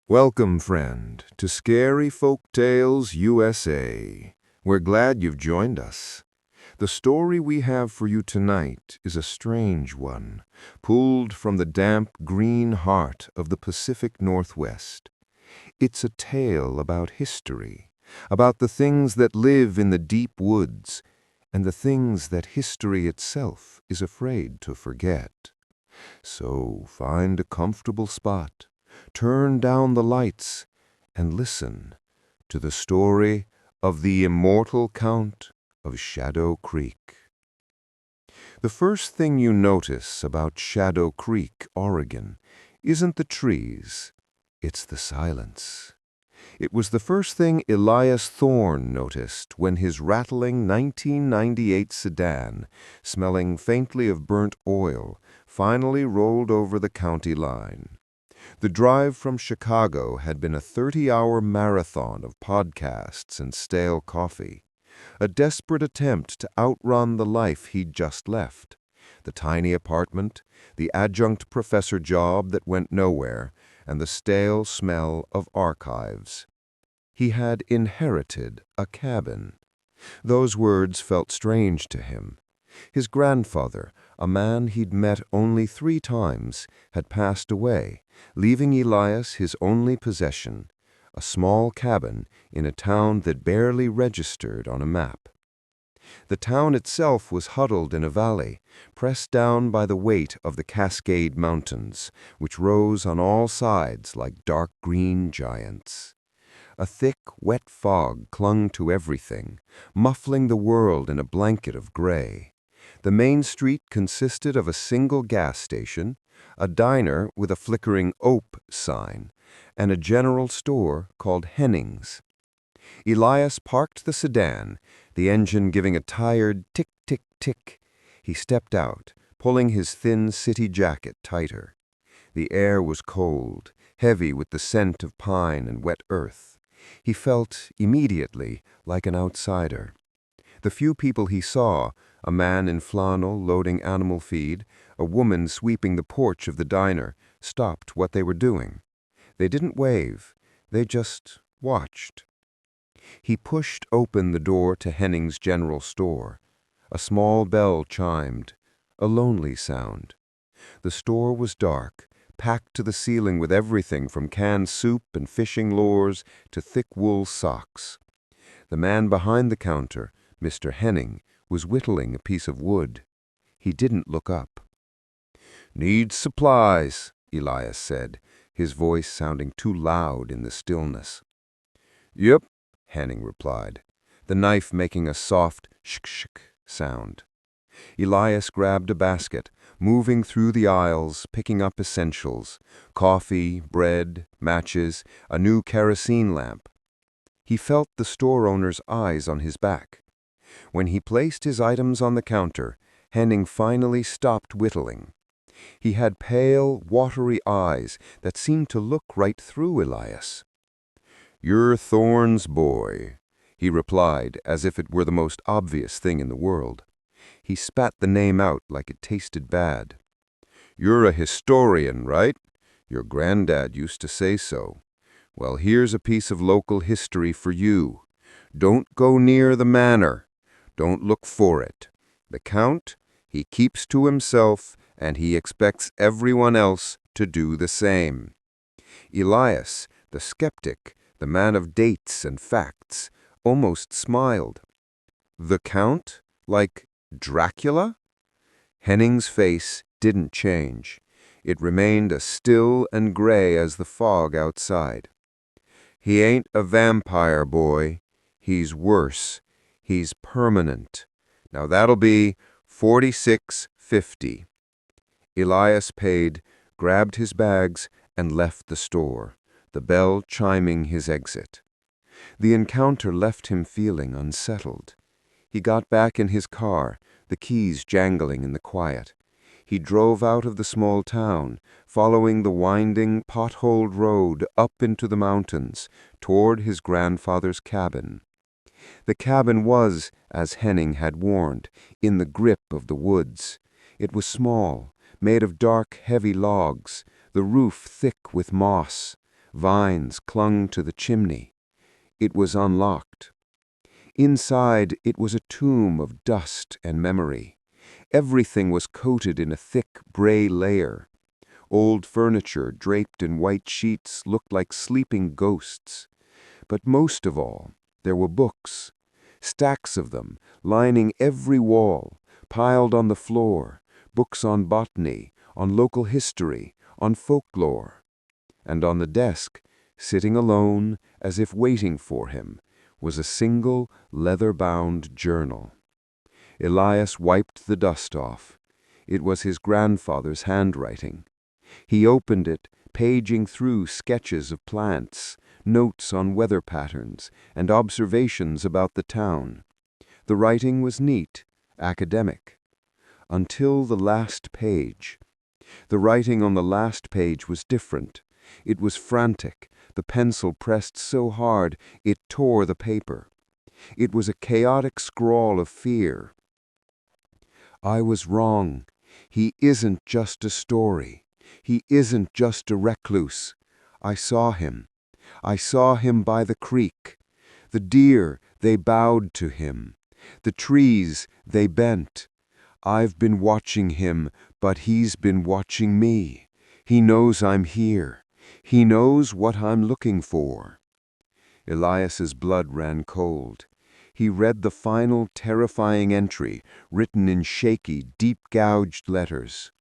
Welcome, friend, to Scary Folk Tales USA. We're glad you've joined us. The story we have for you tonight is a strange one, pulled from the damp green heart of the Pacific Northwest. It's a tale about history, about the things that live in the deep woods, and the things that history itself is afraid to forget. So find a comfortable spot, turn down the lights, and listen to the story of the immortal Count of Shadow Creek. The first thing you notice about Shadow Creek, Oregon, isn't the trees, it's the silence. It was the first thing Elias Thorne noticed when his rattling 1998 sedan, smelling faintly of burnt oil, finally rolled over the county line. The drive from Chicago had been a 30-hour marathon of podcasts and stale coffee, a desperate attempt to outrun the life he'd just left, the tiny apartment, the adjunct professor job that went nowhere, and the stale smell of archives. He had inherited a cabin. Those words felt strange to him. His grandfather, a man he'd met only 3 times, had passed away, leaving Elias his only possession, a small cabin in a town that barely registered on a map. The town itself was huddled in a valley, pressed down by the weight of the Cascade Mountains, which rose on all sides like dark green giants. A thick, wet fog clung to everything, muffling the world in a blanket of gray. The main street consisted of a single gas station, a diner with a flickering "Ope" sign, and a general store called Henning's. Elias parked the sedan, the engine giving a tired tick-tick-tick. He stepped out, pulling his thin city jacket tighter. The air was cold, heavy with the scent of pine and wet earth. He felt immediately like an outsider. The few people he saw, a man in flannel loading animal feed, a woman sweeping the porch of the diner, stopped what they were doing. They didn't wave, they just watched. He pushed open the door to Henning's general store. A small bell chimed, a lonely sound. The store was dark, packed to the ceiling with everything from canned soup and fishing lures to thick wool socks. The man behind the counter, Mr. Henning, was whittling a piece of wood. He didn't look up. "Need supplies," Elias said, his voice sounding too loud in the stillness. "Yep," Henning replied, the knife making a soft shk-shk sound. Elias grabbed a basket, moving through the aisles, picking up essentials: coffee, bread, matches, a new kerosene lamp. He felt the store owner's eyes on his back. When he placed his items on the counter, Henning finally stopped whittling. He had pale, watery eyes that seemed to look right through Elias. "You're Thorne's boy," he replied, as if it were the most obvious thing in the world. He spat the name out like it tasted bad. "You're a historian, right? Your granddad used to say so. Well, here's a piece of local history for you. Don't go near the manor. Don't look for it. The Count, he keeps to himself, and he expects everyone else to do the same." Elias, the skeptic, the man of dates and facts, almost smiled. "The Count? Like Dracula?" Henning's face didn't change. It remained as still and gray as the fog outside. "He ain't a vampire, boy. He's worse. He's permanent. Now that'll be $46.50. Elias paid, grabbed his bags, and left the store, the bell chiming his exit. The encounter left him feeling unsettled. He got back in his car, the keys jangling in the quiet. He drove out of the small town, following the winding, potholed road up into the mountains, toward his grandfather's cabin. The cabin was, as Henning had warned, in the grip of the woods. It was small, made of dark, heavy logs, the roof thick with moss. Vines clung to the chimney. It was unlocked. Inside, it was a tomb of dust and memory. Everything was coated in a thick gray layer. Old furniture draped in white sheets looked like sleeping ghosts. But most of all, there were books, stacks of them, lining every wall, piled on the floor, books on botany, on local history, on folklore. And on the desk, sitting alone, as if waiting for him, was a single leather-bound journal. Elias wiped the dust off. It was his grandfather's handwriting. He opened it, paging through sketches of plants, notes on weather patterns, and observations about the town. The writing was neat, academic. Until the last page. The writing on the last page was different. It was frantic, the pencil pressed so hard it tore the paper. It was a chaotic scrawl of fear. I was wrong. He isn't just a story. He isn't just a recluse. I saw him. I saw him by the creek. The deer, they bowed to him. The trees, they bent. I've been watching him, but he's been watching me. He knows I'm here. He knows what I'm looking for. Elias's blood ran cold. He read the final terrifying entry, written in shaky, deep-gouged letters.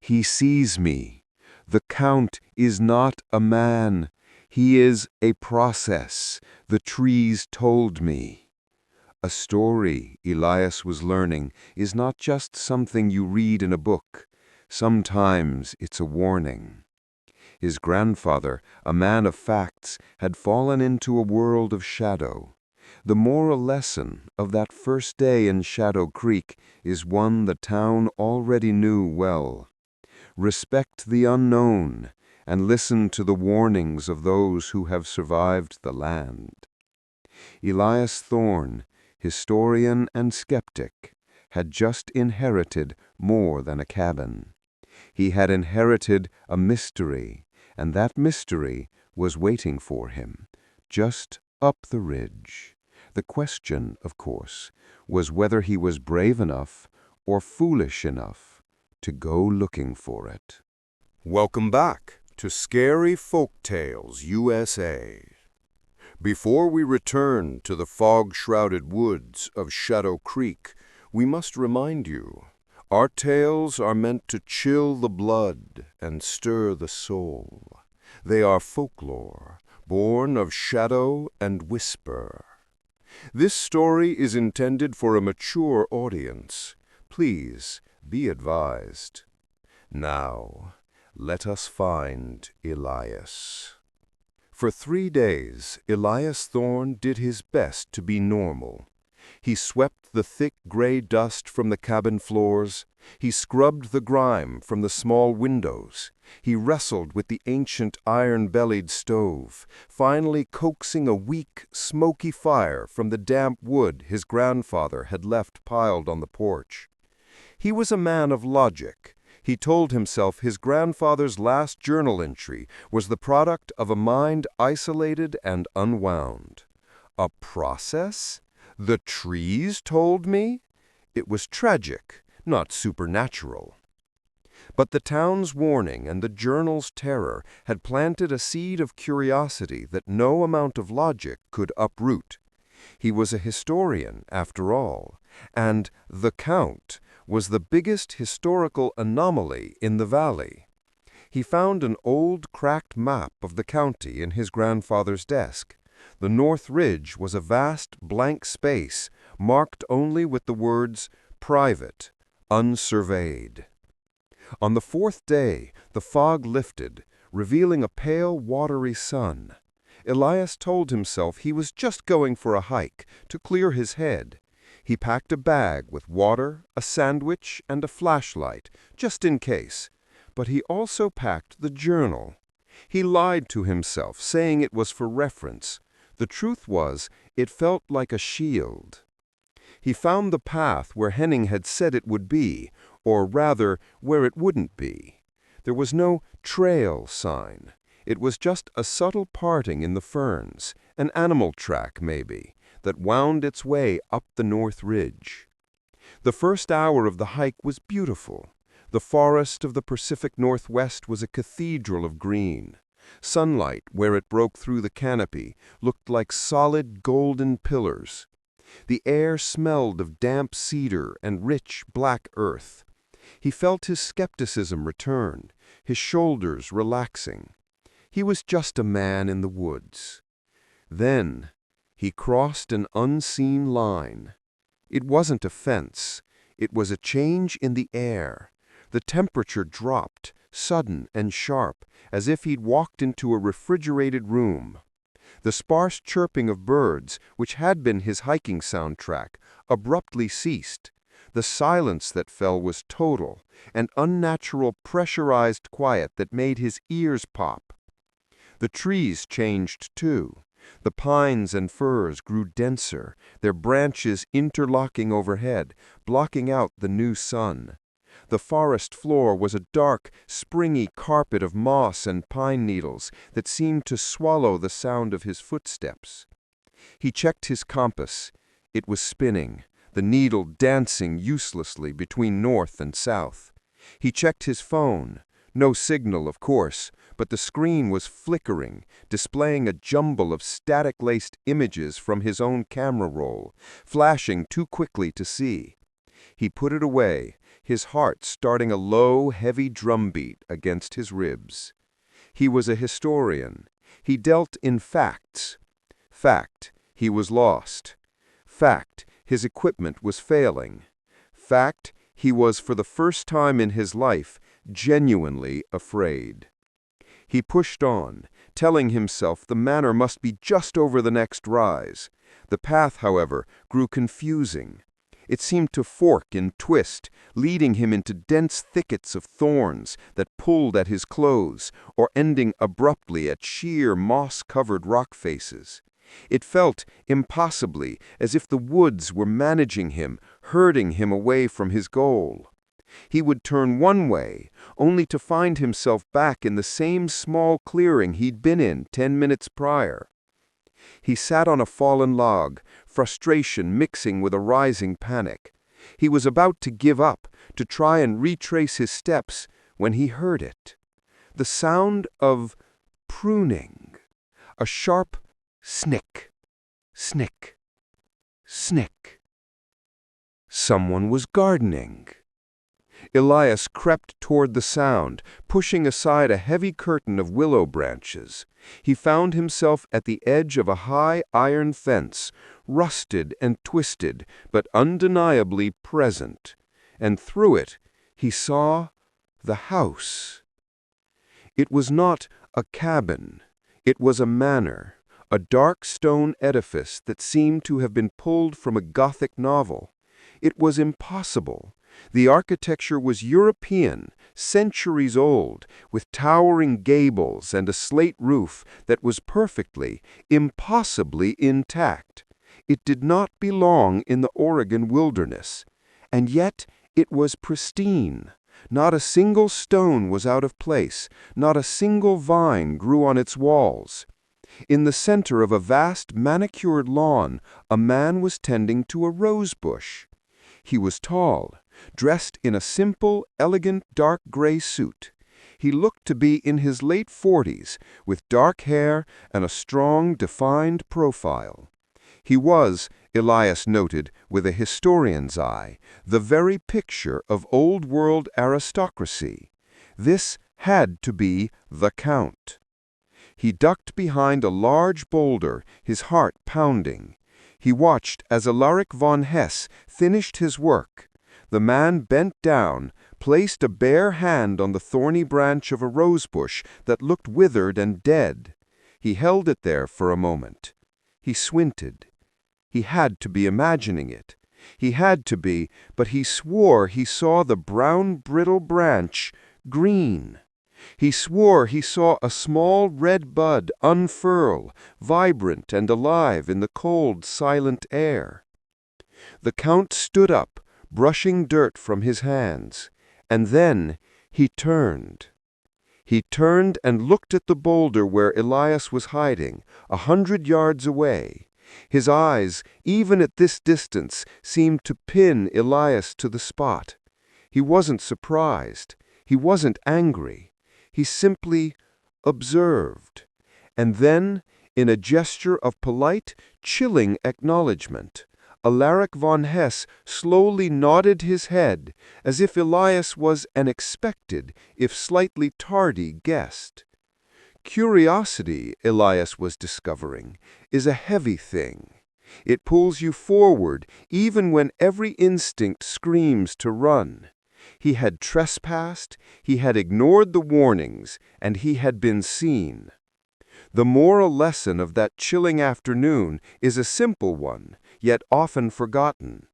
He sees me. The Count is not a man. He is a process. The trees told me. A story, Elias was learning, is not just something you read in a book. Sometimes it's a warning. His grandfather, a man of facts, had fallen into a world of shadow. The moral lesson of that first day in Shadow Creek is one the town already knew well. Respect the unknown, and listen to the warnings of those who have survived the land. Elias Thorne, historian and skeptic, had just inherited more than a cabin. He had inherited a mystery, and that mystery was waiting for him, just up the ridge. The question, of course, was whether he was brave enough or foolish enough to go looking for it. Welcome back to Scary Folktales USA. Before we return to the fog-shrouded woods of Shadow Creek, we must remind you, our tales are meant to chill the blood and stir the soul. They are folklore, born of shadow and whisper. This story is intended for a mature audience. Please be advised. Now, let us find Elias. For 3 days, Elias Thorne did his best to be normal. He swept the thick gray dust from the cabin floors. He scrubbed the grime from the small windows. He wrestled with the ancient iron-bellied stove, finally coaxing a weak, smoky fire from the damp wood his grandfather had left piled on the porch. He was a man of logic. He told himself his grandfather's last journal entry was the product of a mind isolated and unwound. A process? The trees told me? It was tragic, not supernatural. But the town's warning and the journal's terror had planted a seed of curiosity that no amount of logic could uproot. He was a historian, after all, and the Count was the biggest historical anomaly in the valley. He found an old, cracked map of the county in his grandfather's desk. The North Ridge was a vast blank space, marked only with the words, "Private, unsurveyed." On the 4th day, the fog lifted, revealing a pale, watery sun. Elias told himself he was just going for a hike, to clear his head. He packed a bag with water, a sandwich, and a flashlight, just in case. But he also packed the journal. He lied to himself, saying it was for reference. The truth was, it felt like a shield. He found the path where Henning had said it would be, or rather, where it wouldn't be. There was no trail sign. It was just a subtle parting in the ferns, an animal track maybe, that wound its way up the north ridge. The first hour of the hike was beautiful. The forest of the Pacific Northwest was a cathedral of green. Sunlight, where it broke through the canopy, looked like solid golden pillars. The air smelled of damp cedar and rich black earth. He felt his skepticism return, his shoulders relaxing. He was just a man in the woods. Then he crossed an unseen line. It wasn't a fence. It was a change in the air. The temperature dropped, sudden and sharp, as if he'd walked into a refrigerated room. The sparse chirping of birds, which had been his hiking soundtrack, abruptly ceased. The silence that fell was total, an unnatural pressurized quiet that made his ears pop. The trees changed too. The pines and firs grew denser, their branches interlocking overhead, blocking out the new sun. The forest floor was a dark, springy carpet of moss and pine needles that seemed to swallow the sound of his footsteps. He checked his compass. It was spinning, the needle dancing uselessly between north and south. He checked his phone. No signal, of course, but the screen was flickering, displaying a jumble of static-laced images from his own camera roll, flashing too quickly to see. He put it away, his heart starting a low, heavy drumbeat against his ribs. He was a historian. He dealt in facts. Fact, he was lost. Fact, his equipment was failing. Fact, he was for the first time in his life genuinely afraid. He pushed on, telling himself the manor must be just over the next rise. The path, however, grew confusing. It seemed to fork and twist, leading him into dense thickets of thorns that pulled at his clothes, or ending abruptly at sheer moss-covered rock faces. It felt, impossibly, as if the woods were managing him, herding him away from his goal. He would turn one way, only to find himself back in the same small clearing he'd been in 10 minutes prior. He sat on a fallen log, frustration mixing with a rising panic. He was about to give up, to try and retrace his steps, when he heard it. The sound of pruning. A sharp snick, snick, snick. Someone was gardening. Elias crept toward the sound, pushing aside a heavy curtain of willow branches. He found himself at the edge of a high iron fence, rusted and twisted, but undeniably present. And through it, he saw the house. It was not a cabin. It was a manor, a dark stone edifice that seemed to have been pulled from a Gothic novel. It was impossible. The architecture was European, centuries old, with towering gables and a slate roof that was perfectly, impossibly intact. It did not belong in the Oregon wilderness, and yet it was pristine. Not a single stone was out of place, not a single vine grew on its walls. In the center of a vast manicured lawn, a man was tending to a rose bush. He was tall, dressed in a simple, elegant dark gray suit. He looked to be in his late 40s, with dark hair and a strong, defined profile. He was, Elias noted with a historian's eye, the very picture of old-world aristocracy. This had to be the Count. He ducked behind a large boulder, his heart pounding. He watched as Alaric von Hesse finished his work. The man bent down, placed a bare hand on the thorny branch of a rosebush that looked withered and dead. He held it there for a moment. He squinted. He had to be imagining it. He had to be, but he swore he saw the brown brittle branch green. He swore he saw a small red bud unfurl, vibrant and alive in the cold, silent air. The Count stood up, brushing dirt from his hands, and then he turned. He turned and looked at the boulder where Elias was hiding, 100 yards away. His eyes, even at this distance, seemed to pin Elias to the spot. He wasn't surprised. He wasn't angry. He simply observed. And then, in a gesture of polite, chilling acknowledgement, Alaric von Hesse slowly nodded his head, as if Elias was an expected, if slightly tardy, guest. Curiosity, Elias was discovering, is a heavy thing. It pulls you forward even when every instinct screams to run. He had trespassed, he had ignored the warnings, and he had been seen. The moral lesson of that chilling afternoon is a simple one, yet often forgotten.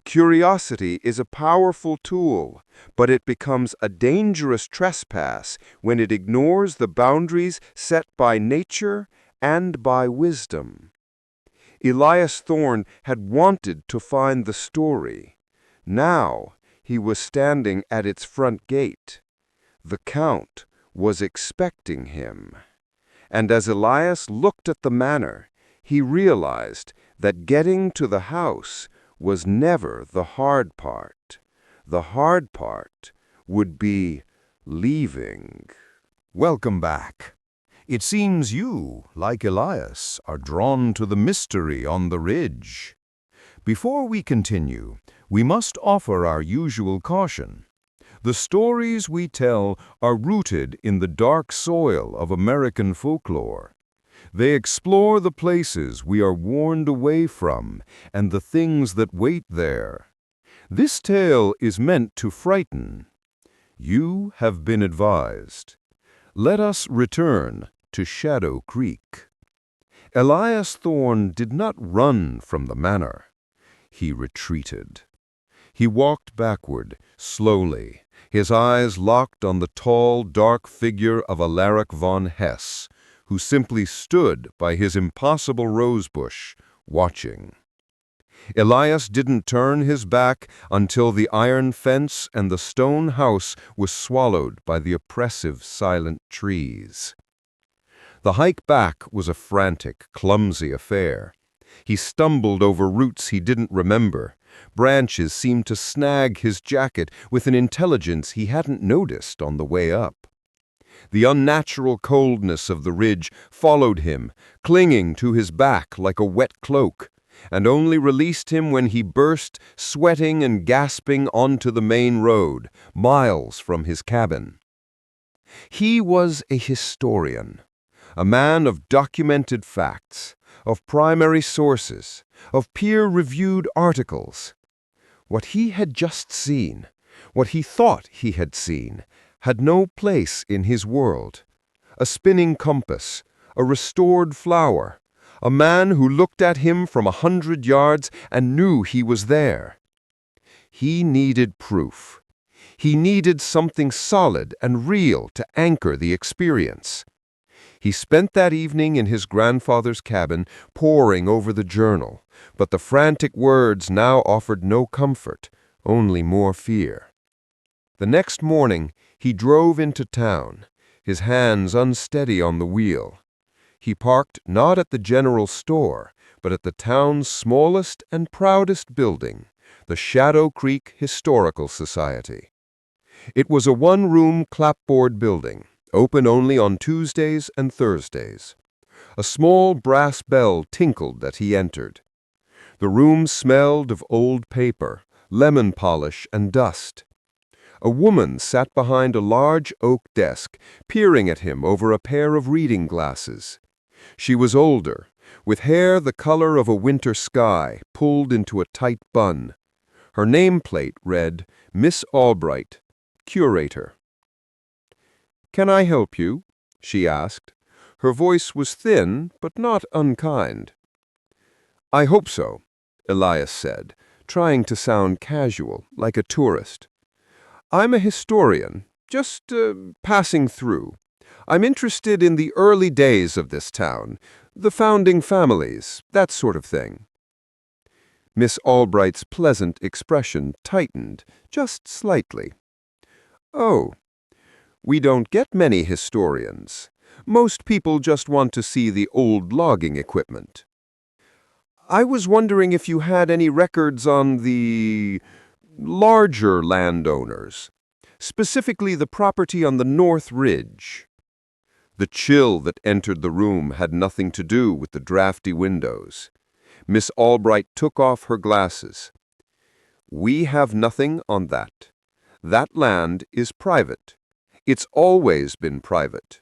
Curiosity is a powerful tool, but it becomes a dangerous trespass when it ignores the boundaries set by nature and by wisdom. Elias Thorne had wanted to find the story. Now he was standing at its front gate. The Count was expecting him. And as Elias looked at the manor, he realized that getting to the house was never the hard part. The hard part would be leaving. Welcome back. It seems you, like Elias, are drawn to the mystery on the ridge. Before we continue, we must offer our usual caution. The stories we tell are rooted in the dark soil of American folklore. They explore the places we are warned away from and the things that wait there. This tale is meant to frighten. You have been advised. Let us return to Shadow Creek. Elias Thorne did not run from the manor. He retreated. He walked backward, slowly, his eyes locked on the tall, dark figure of Alaric von Hesse, who simply stood by his impossible rosebush, watching. Elias didn't turn his back until the iron fence and the stone house was swallowed by the oppressive, silent trees. The hike back was a frantic, clumsy affair. He stumbled over roots he didn't remember. Branches seemed to snag his jacket with an intelligence he hadn't noticed on the way up. The unnatural coldness of the ridge followed him, clinging to his back like a wet cloak, and only released him when he burst, sweating and gasping, onto the main road, miles from his cabin. He was a historian, a man of documented facts, of primary sources, of peer-reviewed articles. What he had just seen, what he thought he had seen, had no place in his world. A spinning compass, a restored flower, a man who looked at him from 100 yards and knew he was there. He needed proof. He needed something solid and real to anchor the experience. He spent that evening in his grandfather's cabin, poring over the journal, but the frantic words now offered no comfort, only more fear. The next morning, he drove into town, his hands unsteady on the wheel. He parked not at the general store, but at the town's smallest and proudest building, the Shadow Creek Historical Society. It was a one-room clapboard building, open only on Tuesdays and Thursdays. A small brass bell tinkled as he entered. The room smelled of old paper, lemon polish, and dust. A woman sat behind a large oak desk, peering at him over a pair of reading glasses. She was older, with hair the color of a winter sky, pulled into a tight bun. Her nameplate read, Miss Albright, Curator. "Can I help you?" she asked. Her voice was thin, but not unkind. "I hope so," Elias said, trying to sound casual, like a tourist. "I'm a historian, just passing through. I'm interested in the early days of this town, the founding families, that sort of thing." Miss Albright's pleasant expression tightened, just slightly. "Oh, We don't get many historians. Most people just want to see the old logging equipment. I was wondering if you had any records on the larger landowners, specifically the property on the North Ridge. The chill that entered the room had nothing to do with the drafty windows. Miss Albright took off her glasses. We have nothing on that. That land is private. It's always been private.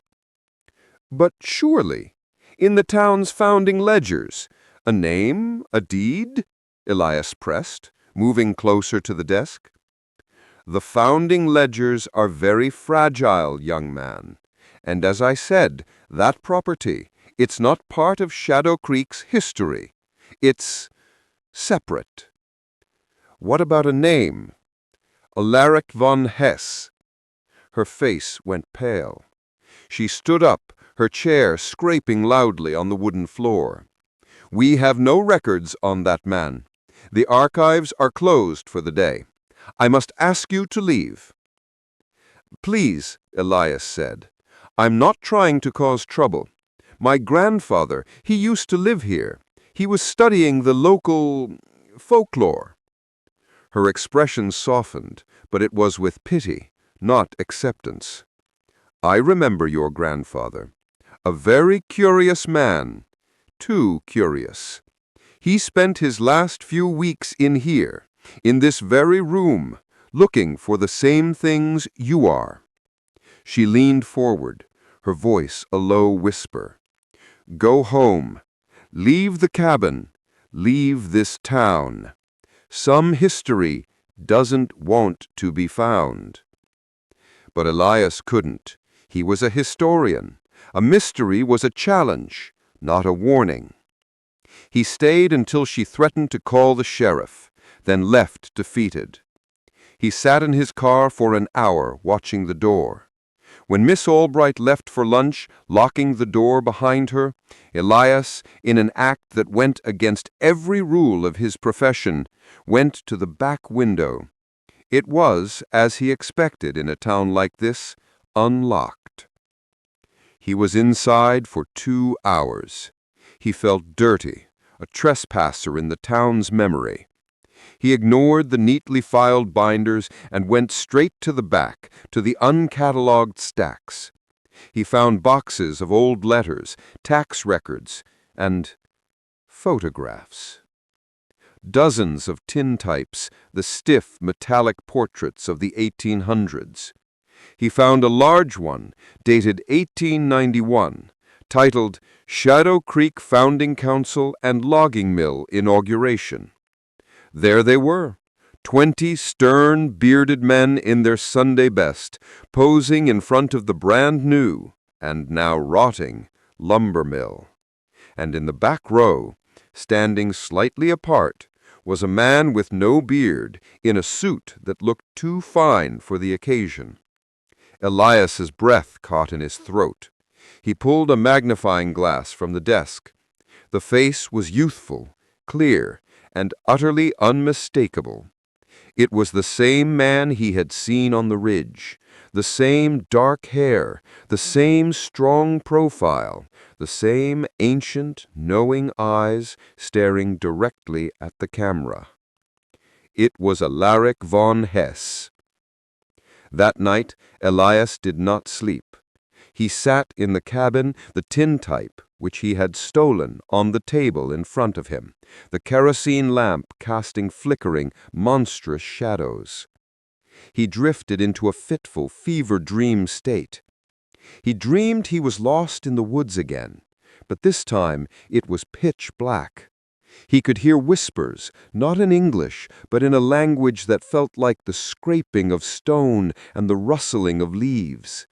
But surely, in the town's founding ledgers, a name, a deed? Elias pressed, moving closer to the desk. The founding ledgers are very fragile, young man. And as I said, that property, it's not part of Shadow Creek's history. It's separate. What about a name? Alaric von Hess. Her face went pale. She stood up, her chair scraping loudly on the wooden floor. We have no records on that man. The archives are closed for the day. I must ask you to leave. Please, Elias said. I'm not trying to cause trouble. My grandfather, he used to live here. He was studying the local folklore. Her expression softened, but it was with pity, not acceptance. I remember your grandfather. A very curious man. Too curious. He spent his last few weeks in here, in this very room, looking for the same things you are. She leaned forward, her voice a low whisper. Go home. Leave the cabin. Leave this town. Some history doesn't want to be found. But Elias couldn't. He was a historian. A mystery was a challenge, not a warning. He stayed until she threatened to call the sheriff, then left defeated. He sat in his car for an hour watching the door. When Miss Albright left for lunch, locking the door behind her, Elias, in an act that went against every rule of his profession, went to the back window. It was, as he expected in a town like this, unlocked. He was inside for 2 hours. He felt dirty, a trespasser in the town's memory. He ignored the neatly filed binders and went straight to the back, to the uncatalogued stacks. He found boxes of old letters, tax records, and photographs. Dozens of tintypes, the stiff, metallic portraits of the 1800s. He found a large one, dated 1891, titled Shadow Creek Founding Council and Logging Mill Inauguration. There they were, 20 stern, bearded men in their Sunday best, posing in front of the brand-new, and now rotting, lumber mill. And in the back row, standing slightly apart, was a man with no beard, in a suit that looked too fine for the occasion. Elias's breath caught in his throat. He pulled a magnifying glass from the desk. The face was youthful, clear, and utterly unmistakable. It was the same man he had seen on the ridge, the same dark hair, the same strong profile, the same ancient, knowing eyes staring directly at the camera. It was Alaric von Hess. That night, Elias did not sleep. He sat in the cabin, the tintype, which he had stolen, on the table in front of him, the kerosene lamp casting flickering, monstrous shadows. He drifted into a fitful, fever-dream state. He dreamed he was lost in the woods again, but this time it was pitch black. He could hear whispers, not in English, but in a language that felt like the scraping of stone and the rustling of leaves.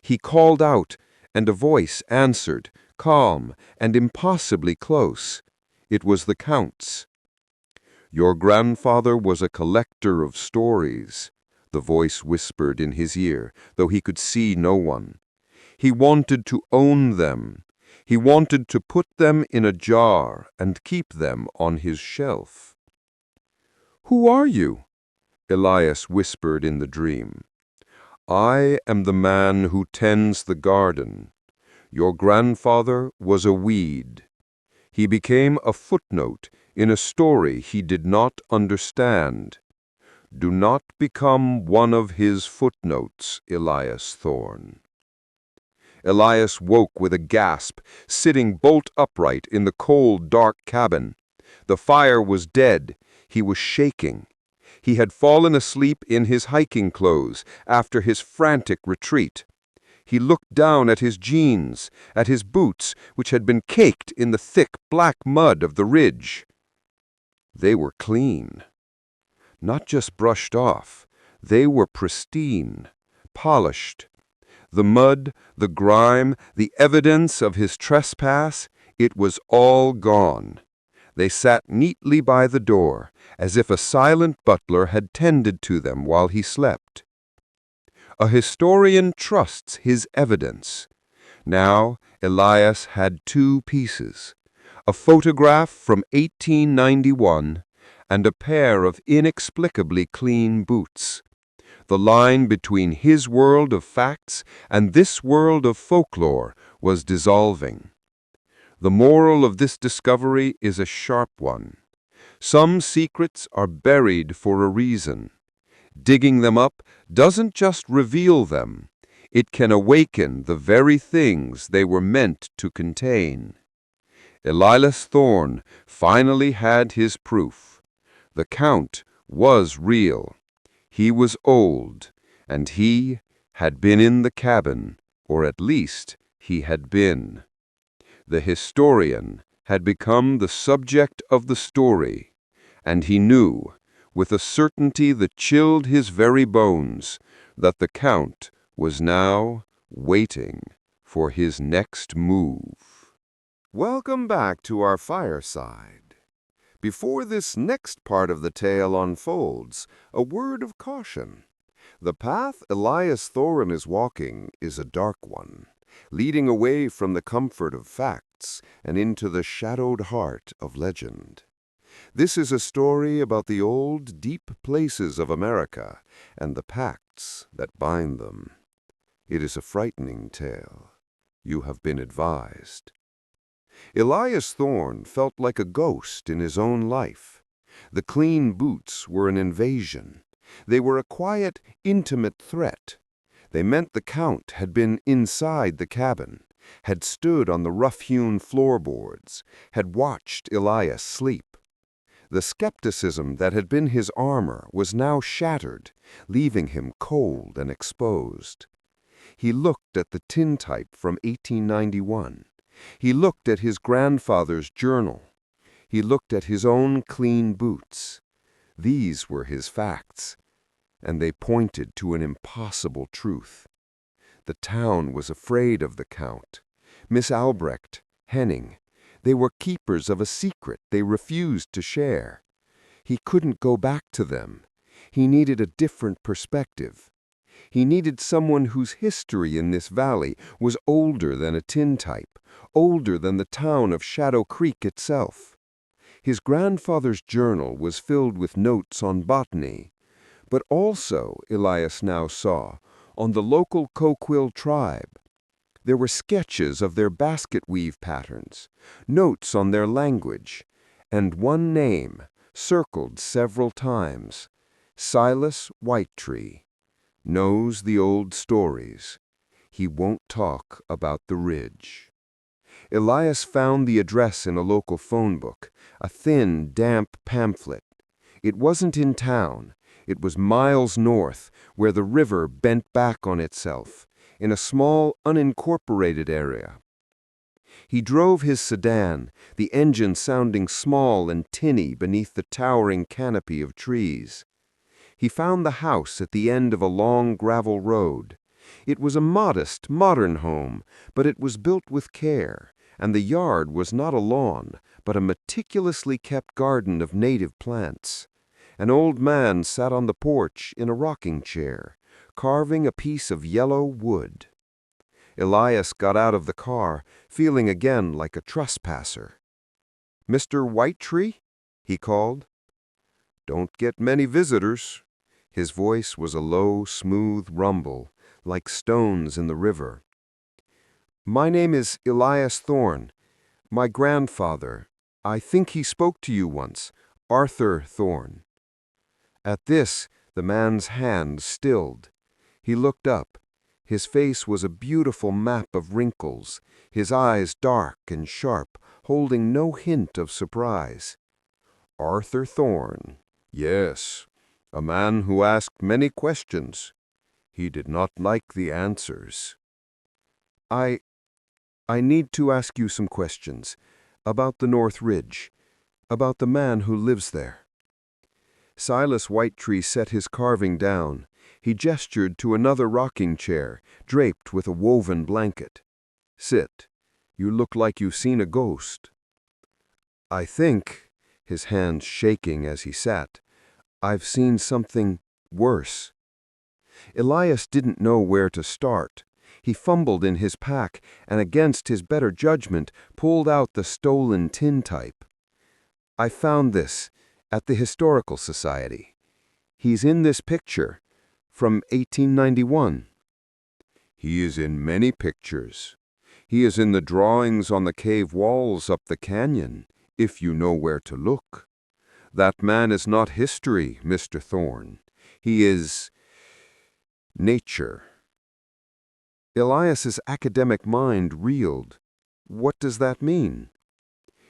He called out, and a voice answered, calm and impossibly close. It was the Count's. Your grandfather was a collector of stories, the voice whispered in his ear, though he could see no one. He wanted to own them. He wanted to put them in a jar and keep them on his shelf. Who are you? Elias whispered in the dream. I am the man who tends the garden. Your grandfather was a weed. He became a footnote in a story he did not understand. Do not become one of his footnotes, Elias Thorne." Elias woke with a gasp, sitting bolt upright in the cold, dark cabin. The fire was dead. He was shaking. He had fallen asleep in his hiking clothes after his frantic retreat. He looked down at his jeans, at his boots, which had been caked in the thick black mud of the ridge. They were clean. Not just brushed off. They were pristine, polished. The mud, the grime, the evidence of his trespass, it was all gone. They sat neatly by the door, as if a silent butler had tended to them while he slept. A historian trusts his evidence. Now Elias had two pieces, a photograph from 1891 and a pair of inexplicably clean boots. The line between his world of facts and this world of folklore was dissolving. The moral of this discovery is a sharp one. Some secrets are buried for a reason. Digging them up doesn't just reveal them, it can awaken the very things they were meant to contain. Elias Thorne finally had his proof. The Count was real. He was old, and he had been in the cabin, or at least he had been. The historian had become the subject of the story, and he knew, with a certainty that chilled his very bones, that the Count was now waiting for his next move. Welcome back to our fireside. Before this next part of the tale unfolds, a word of caution. The path Elias Thorne is walking is a dark one, leading away from the comfort of facts and into the shadowed heart of legend. This is a story about the old, deep places of America and the pacts that bind them. It is a frightening tale. You have been advised. Elias Thorne felt like a ghost in his own life. The clean boots were an invasion. They were a quiet, intimate threat. They meant the Count had been inside the cabin, had stood on the rough-hewn floorboards, had watched Elias sleep. The skepticism that had been his armor was now shattered, leaving him cold and exposed. He looked at the tintype from 1891. He looked at his grandfather's journal. He looked at his own clean boots. These were his facts, and they pointed to an impossible truth. The town was afraid of the Count. Miss Albrecht, Henning, they were keepers of a secret they refused to share. He couldn't go back to them. He needed a different perspective. He needed someone whose history in this valley was older than a tintype, older than the town of Shadow Creek itself. His grandfather's journal was filled with notes on botany, but also, Elias now saw, on the local Coquille tribe. There were sketches of their basket weave patterns, notes on their language, and one name, circled several times, Silas Whitetree. Knows the old stories. He won't talk about the ridge. Elias found the address in a local phone book, a thin, damp pamphlet. It wasn't in town. It was miles north, where the river bent back on itself, in a small, unincorporated area. He drove his sedan, the engine sounding small and tinny beneath the towering canopy of trees. He found the house at the end of a long gravel road. It was a modest, modern home, but it was built with care, and the yard was not a lawn, but a meticulously kept garden of native plants. An old man sat on the porch in a rocking chair, carving a piece of yellow wood. Elias got out of the car, feeling again like a trespasser. "Mr. Whitetree?" he called. "Don't get many visitors." His voice was a low, smooth rumble, like stones in the river. "My name is Elias Thorne. My grandfather, I think he spoke to you once, Arthur Thorne." At this, the man's hand stilled. He looked up. His face was a beautiful map of wrinkles, his eyes dark and sharp, holding no hint of surprise. "Arthur Thorne, yes, a man who asked many questions. He did not like the answers." I need to ask you some questions about the North Ridge, about the man who lives there." Silas Whitetree set his carving down. He gestured to another rocking chair, draped with a woven blanket. "Sit. You look like you've seen a ghost." "I think," his hands shaking as he sat, "I've seen something worse." Elias didn't know where to start. He fumbled in his pack and, against his better judgment, pulled out the stolen tintype. "I found this at the Historical Society. He's in this picture from 1891. "He is in many pictures. He is in the drawings on the cave walls up the canyon, if you know where to look. That man is not history, Mr. Thorne. He is nature." Elias's academic mind reeled. "What does that mean?"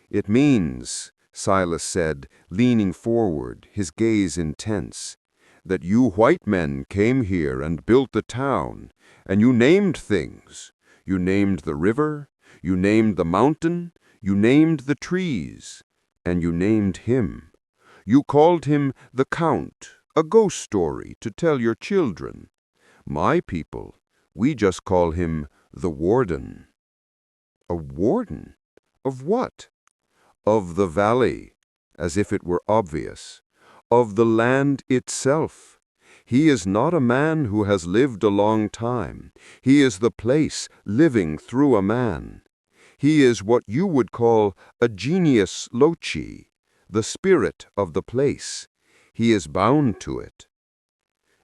"It means," Silas said, leaning forward, his gaze intense, "that you white men came here and built the town, and you named things. You named the river, you named the mountain, you named the trees, and you named him. You called him the Count, a ghost story to tell your children. My people, we just call him the Warden." "A warden? Of what?" "Of the valley," as if it were obvious. "Of the land itself. He is not a man who has lived a long time. He is the place living through a man. He is what you would call a genius loci, the spirit of the place. He is bound to it."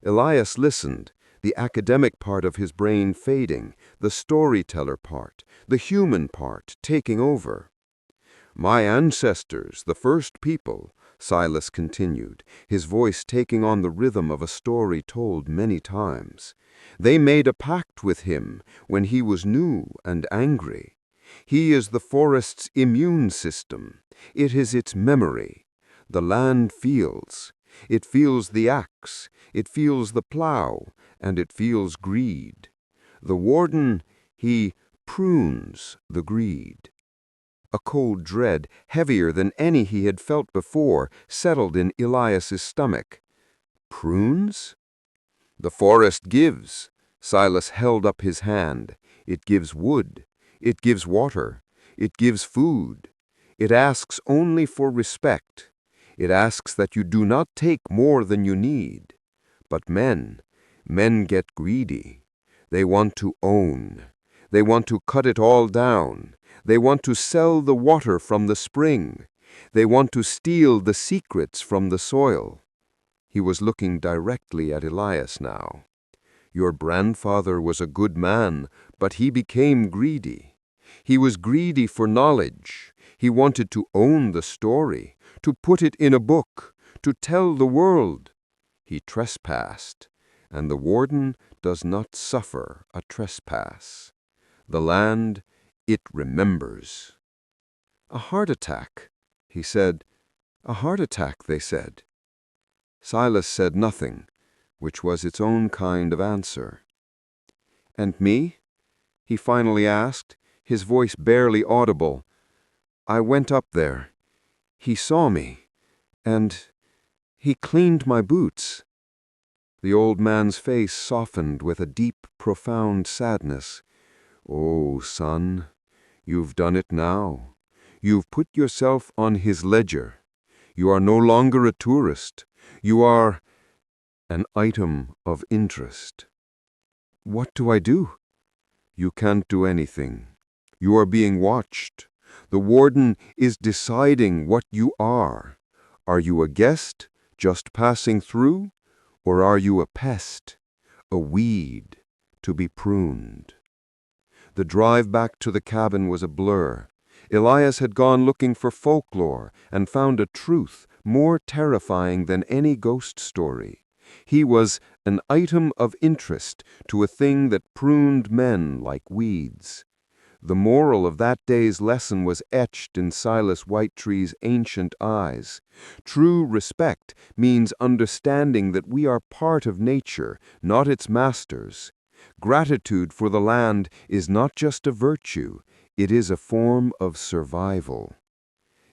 Elias listened, the academic part of his brain fading, the storyteller part, the human part taking over. "My ancestors, the first people," Silas continued, his voice taking on the rhythm of a story told many times. "They made a pact with him when he was new and angry. He is the forest's immune system. It is its memory. The land feels. It feels the axe, it feels the plow, and it feels greed. The warden, he prunes the greed." A cold dread, heavier than any he had felt before, settled in Elias's stomach. "Prunes?" "The forest gives." Silas held up his hand. "It gives wood. It gives water. It gives food. It asks only for respect. It asks that you do not take more than you need. But men get greedy. They want to own. They want to cut it all down. They want to sell the water from the spring. They want to steal the secrets from the soil." He was looking directly at Elias now. "Your grandfather was a good man, but he became greedy. He was greedy for knowledge. He wanted to own the story, to put it in a book, to tell the world. He trespassed, and the warden does not suffer a trespass. The land, it remembers." "A heart attack," he said. "A heart attack, they said." Silas said nothing, which was its own kind of answer. "And me?" he finally asked, his voice barely audible. "I went up there. He saw me, and he cleaned my boots." The old man's face softened with a deep, profound sadness. "Oh, son, you've done it now. You've put yourself on his ledger. You are no longer a tourist. You are an item of interest." "What do I do?" "You can't do anything. You are being watched. The warden is deciding what you are. Are you a guest, just passing through? Or are you a pest, a weed, to be pruned. The drive back to the cabin was a blur. Elias had gone looking for folklore and found a truth more terrifying than any ghost story. He was an item of interest to a thing that pruned men like weeds. The moral of that day's lesson was etched in Silas Whitetree's ancient eyes. True respect means understanding that we are part of nature, not its masters. Gratitude for the land is not just a virtue, it is a form of survival.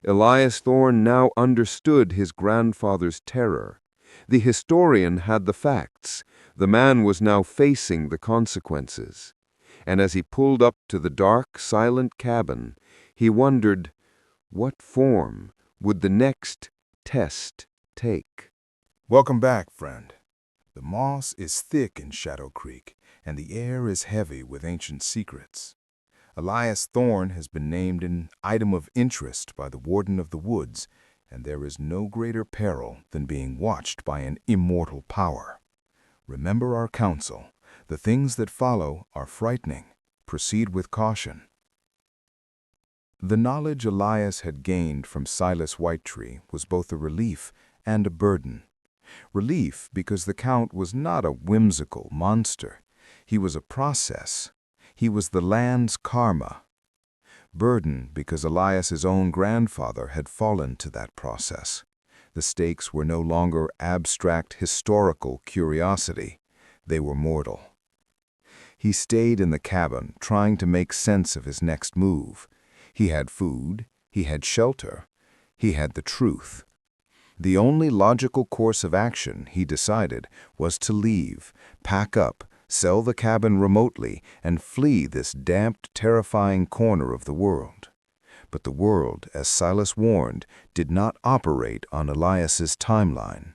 Elias Thorne now understood his grandfather's terror. The historian had the facts. The man was now facing the consequences. And as he pulled up to the dark, silent cabin, he wondered, what form would the next test take? Welcome back, friend. The moss is thick in Shadow Creek, and the air is heavy with ancient secrets. Elias Thorne has been named an item of interest by the Warden of the Woods, and there is no greater peril than being watched by an immortal power. Remember our counsel. The things that follow are frightening. Proceed with caution. The knowledge Elias had gained from Silas Whitetree was both a relief and a burden. Relief because the Count was not a whimsical monster. He was a process. He was the land's karma. Burden because Elias's own grandfather had fallen to that process. The stakes were no longer abstract historical curiosity. They were mortal. He stayed in the cabin, trying to make sense of his next move. He had food, he had shelter, he had the truth. The only logical course of action, he decided, was to leave, pack up, sell the cabin remotely, and flee this damped, terrifying corner of the world. But the world, as Silas warned, did not operate on Elias's timeline.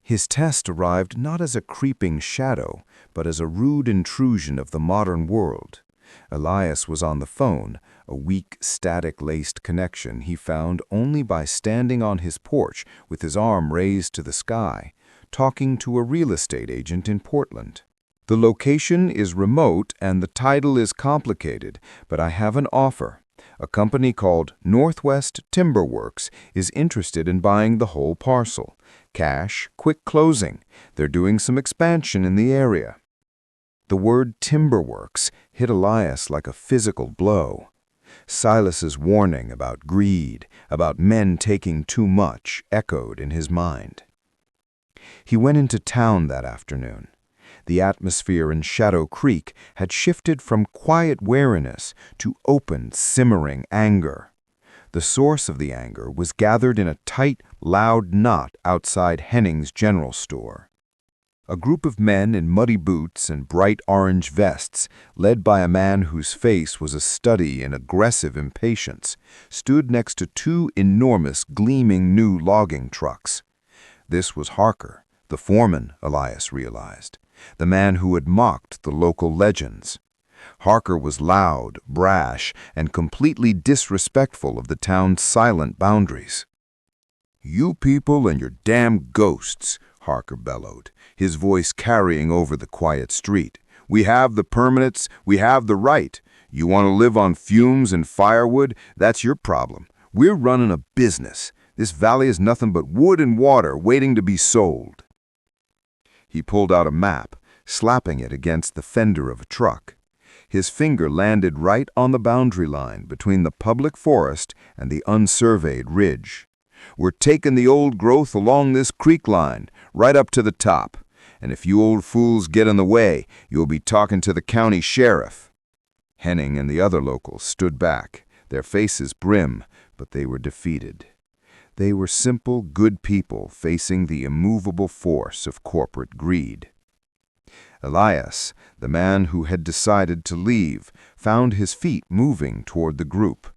His test arrived not as a creeping shadow, but as a rude intrusion of the modern world. Elias was on the phone, a weak, static-laced connection he found only by standing on his porch with his arm raised to the sky, talking to a real estate agent in Portland. The location is remote and the title is complicated, but I have an offer. A company called Northwest Timber Works is interested in buying the whole parcel. Cash, quick closing. They're doing some expansion in the area. The word timberworks hit Elias like a physical blow. Silas's warning about greed, about men taking too much, echoed in his mind. He went into town that afternoon. The atmosphere in Shadow Creek had shifted from quiet wariness to open, simmering anger. The source of the anger was gathered in a tight, loud knot outside Henning's general store. A group of men in muddy boots and bright orange vests, led by a man whose face was a study in aggressive impatience, stood next to two enormous, gleaming new logging trucks. This was Harker, the foreman, Elias realized, the man who had mocked the local legends. Harker was loud, brash, and completely disrespectful of the town's silent boundaries. "You people and your damn ghosts," Harker bellowed, his voice carrying over the quiet street. "We have the permits, we have the right. You want to live on fumes and firewood? That's your problem. We're running a business. This valley is nothing but wood and water waiting to be sold." He pulled out a map, slapping it against the fender of a truck. His finger landed right on the boundary line between the public forest and the unsurveyed ridge. "We're taking the old growth along this creek line, right up to the top. And if you old fools get in the way, you'll be talking to the county sheriff." Henning and the other locals stood back, their faces grim, but they were defeated. They were simple, good people facing the immovable force of corporate greed. Elias, the man who had decided to leave, found his feet moving toward the group.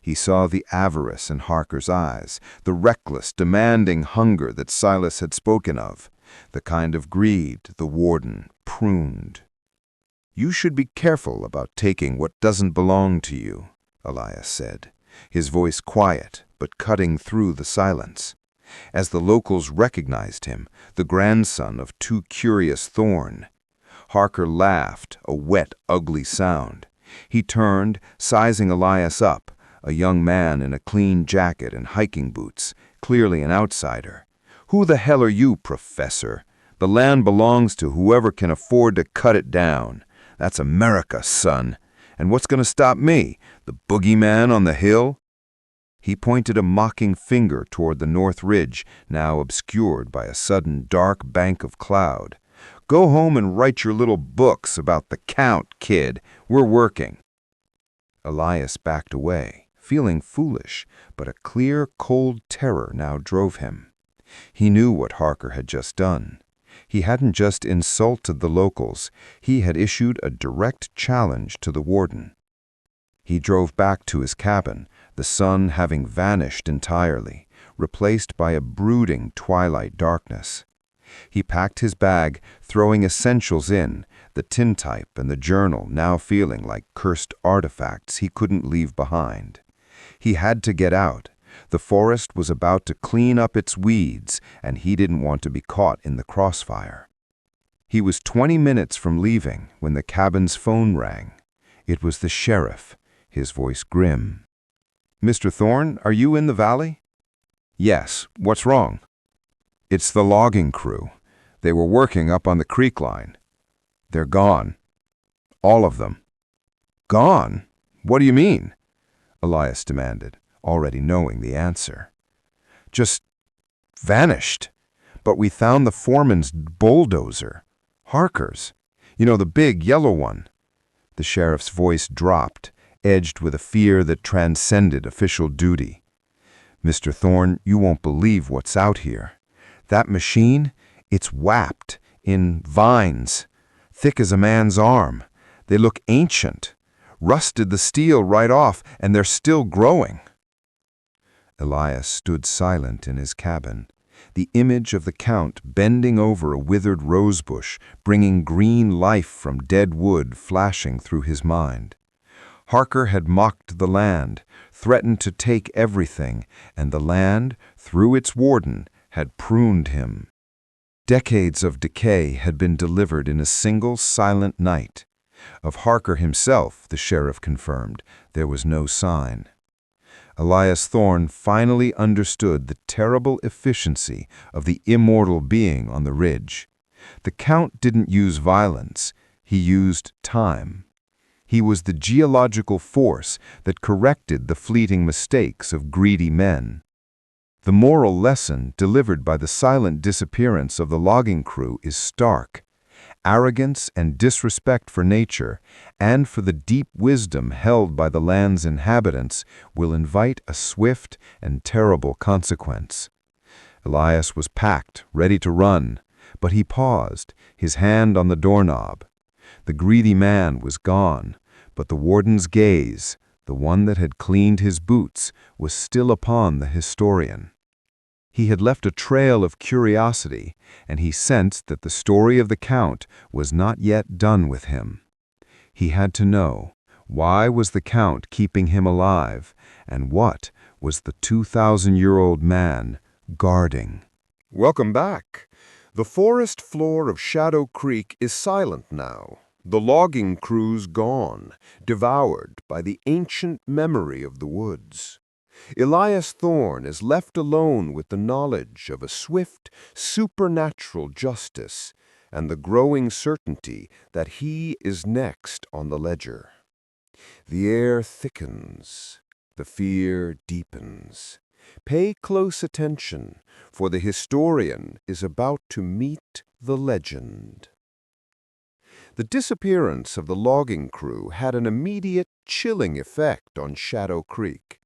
He saw the avarice in Harker's eyes, the reckless, demanding hunger that Silas had spoken of, the kind of greed the warden pruned. "You should be careful about taking what doesn't belong to you," Elias said, his voice quiet but cutting through the silence. As the locals recognized him, the grandson of Too Curious Thorne, Harker laughed, a wet, ugly sound. He turned, sizing Elias up, a young man in a clean jacket and hiking boots, clearly an outsider. "Who the hell are you, Professor? The land belongs to whoever can afford to cut it down. That's America, son. And what's going to stop me? The boogeyman on the hill?" He pointed a mocking finger toward the north ridge, now obscured by a sudden dark bank of cloud. "Go home and write your little books about the Count, kid. We're working." Elias backed away, feeling foolish, but a clear, cold terror now drove him. He knew what Harker had just done. He hadn't just insulted the locals, he had issued a direct challenge to the warden. He drove back to his cabin, the sun having vanished entirely, replaced by a brooding twilight darkness. He packed his bag, throwing essentials in, the tintype and the journal now feeling like cursed artifacts he couldn't leave behind. He had to get out. The forest was about to clean up its weeds, and he didn't want to be caught in the crossfire. He was 20 minutes from leaving when the cabin's phone rang. It was the sheriff, his voice grim. "Mr. Thorne, are you in the valley?" "Yes. What's wrong?" "It's the logging crew. They were working up on the creek line. They're gone. All of them." "Gone? What do you mean?" Elias demanded, already knowing the answer. "Just vanished. But we found the foreman's bulldozer. Harker's. You know, the big yellow one." The sheriff's voice dropped, edged with a fear that transcended official duty. "Mr. Thorne, you won't believe what's out here. That machine, it's wrapped in vines, thick as a man's arm. They look ancient. Rusted the steel right off, and they're still growing." Elias stood silent in his cabin, the image of the Count bending over a withered rosebush, bringing green life from dead wood flashing through his mind. Harker had mocked the land, threatened to take everything, and the land, through its warden, had pruned him. Decades of decay had been delivered in a single silent night. Of Harker himself, the sheriff confirmed, there was no sign. Elias Thorne finally understood the terrible efficiency of the immortal being on the ridge. The Count didn't use violence, he used time. He was the geological force that corrected the fleeting mistakes of greedy men. The moral lesson delivered by the silent disappearance of the logging crew is stark. Arrogance and disrespect for nature, and for the deep wisdom held by the land's inhabitants, will invite a swift and terrible consequence. Elias was packed, ready to run, but he paused, his hand on the doorknob. The greedy man was gone, but the warden's gaze, the one that had cleaned his boots, was still upon the historian. He had left a trail of curiosity, and he sensed that the story of the Count was not yet done with him. He had to know, why was the Count keeping him alive, and what was the 2,000-year-old man guarding? Welcome back. The forest floor of Shadow Creek is silent now. The logging crew's gone, devoured by the ancient memory of the woods. Elias Thorne is left alone with the knowledge of a swift, supernatural justice and the growing certainty that he is next on the ledger. The air thickens, the fear deepens. Pay close attention, for the historian is about to meet the legend. The disappearance of the logging crew had an immediate, chilling effect on Shadow Creek.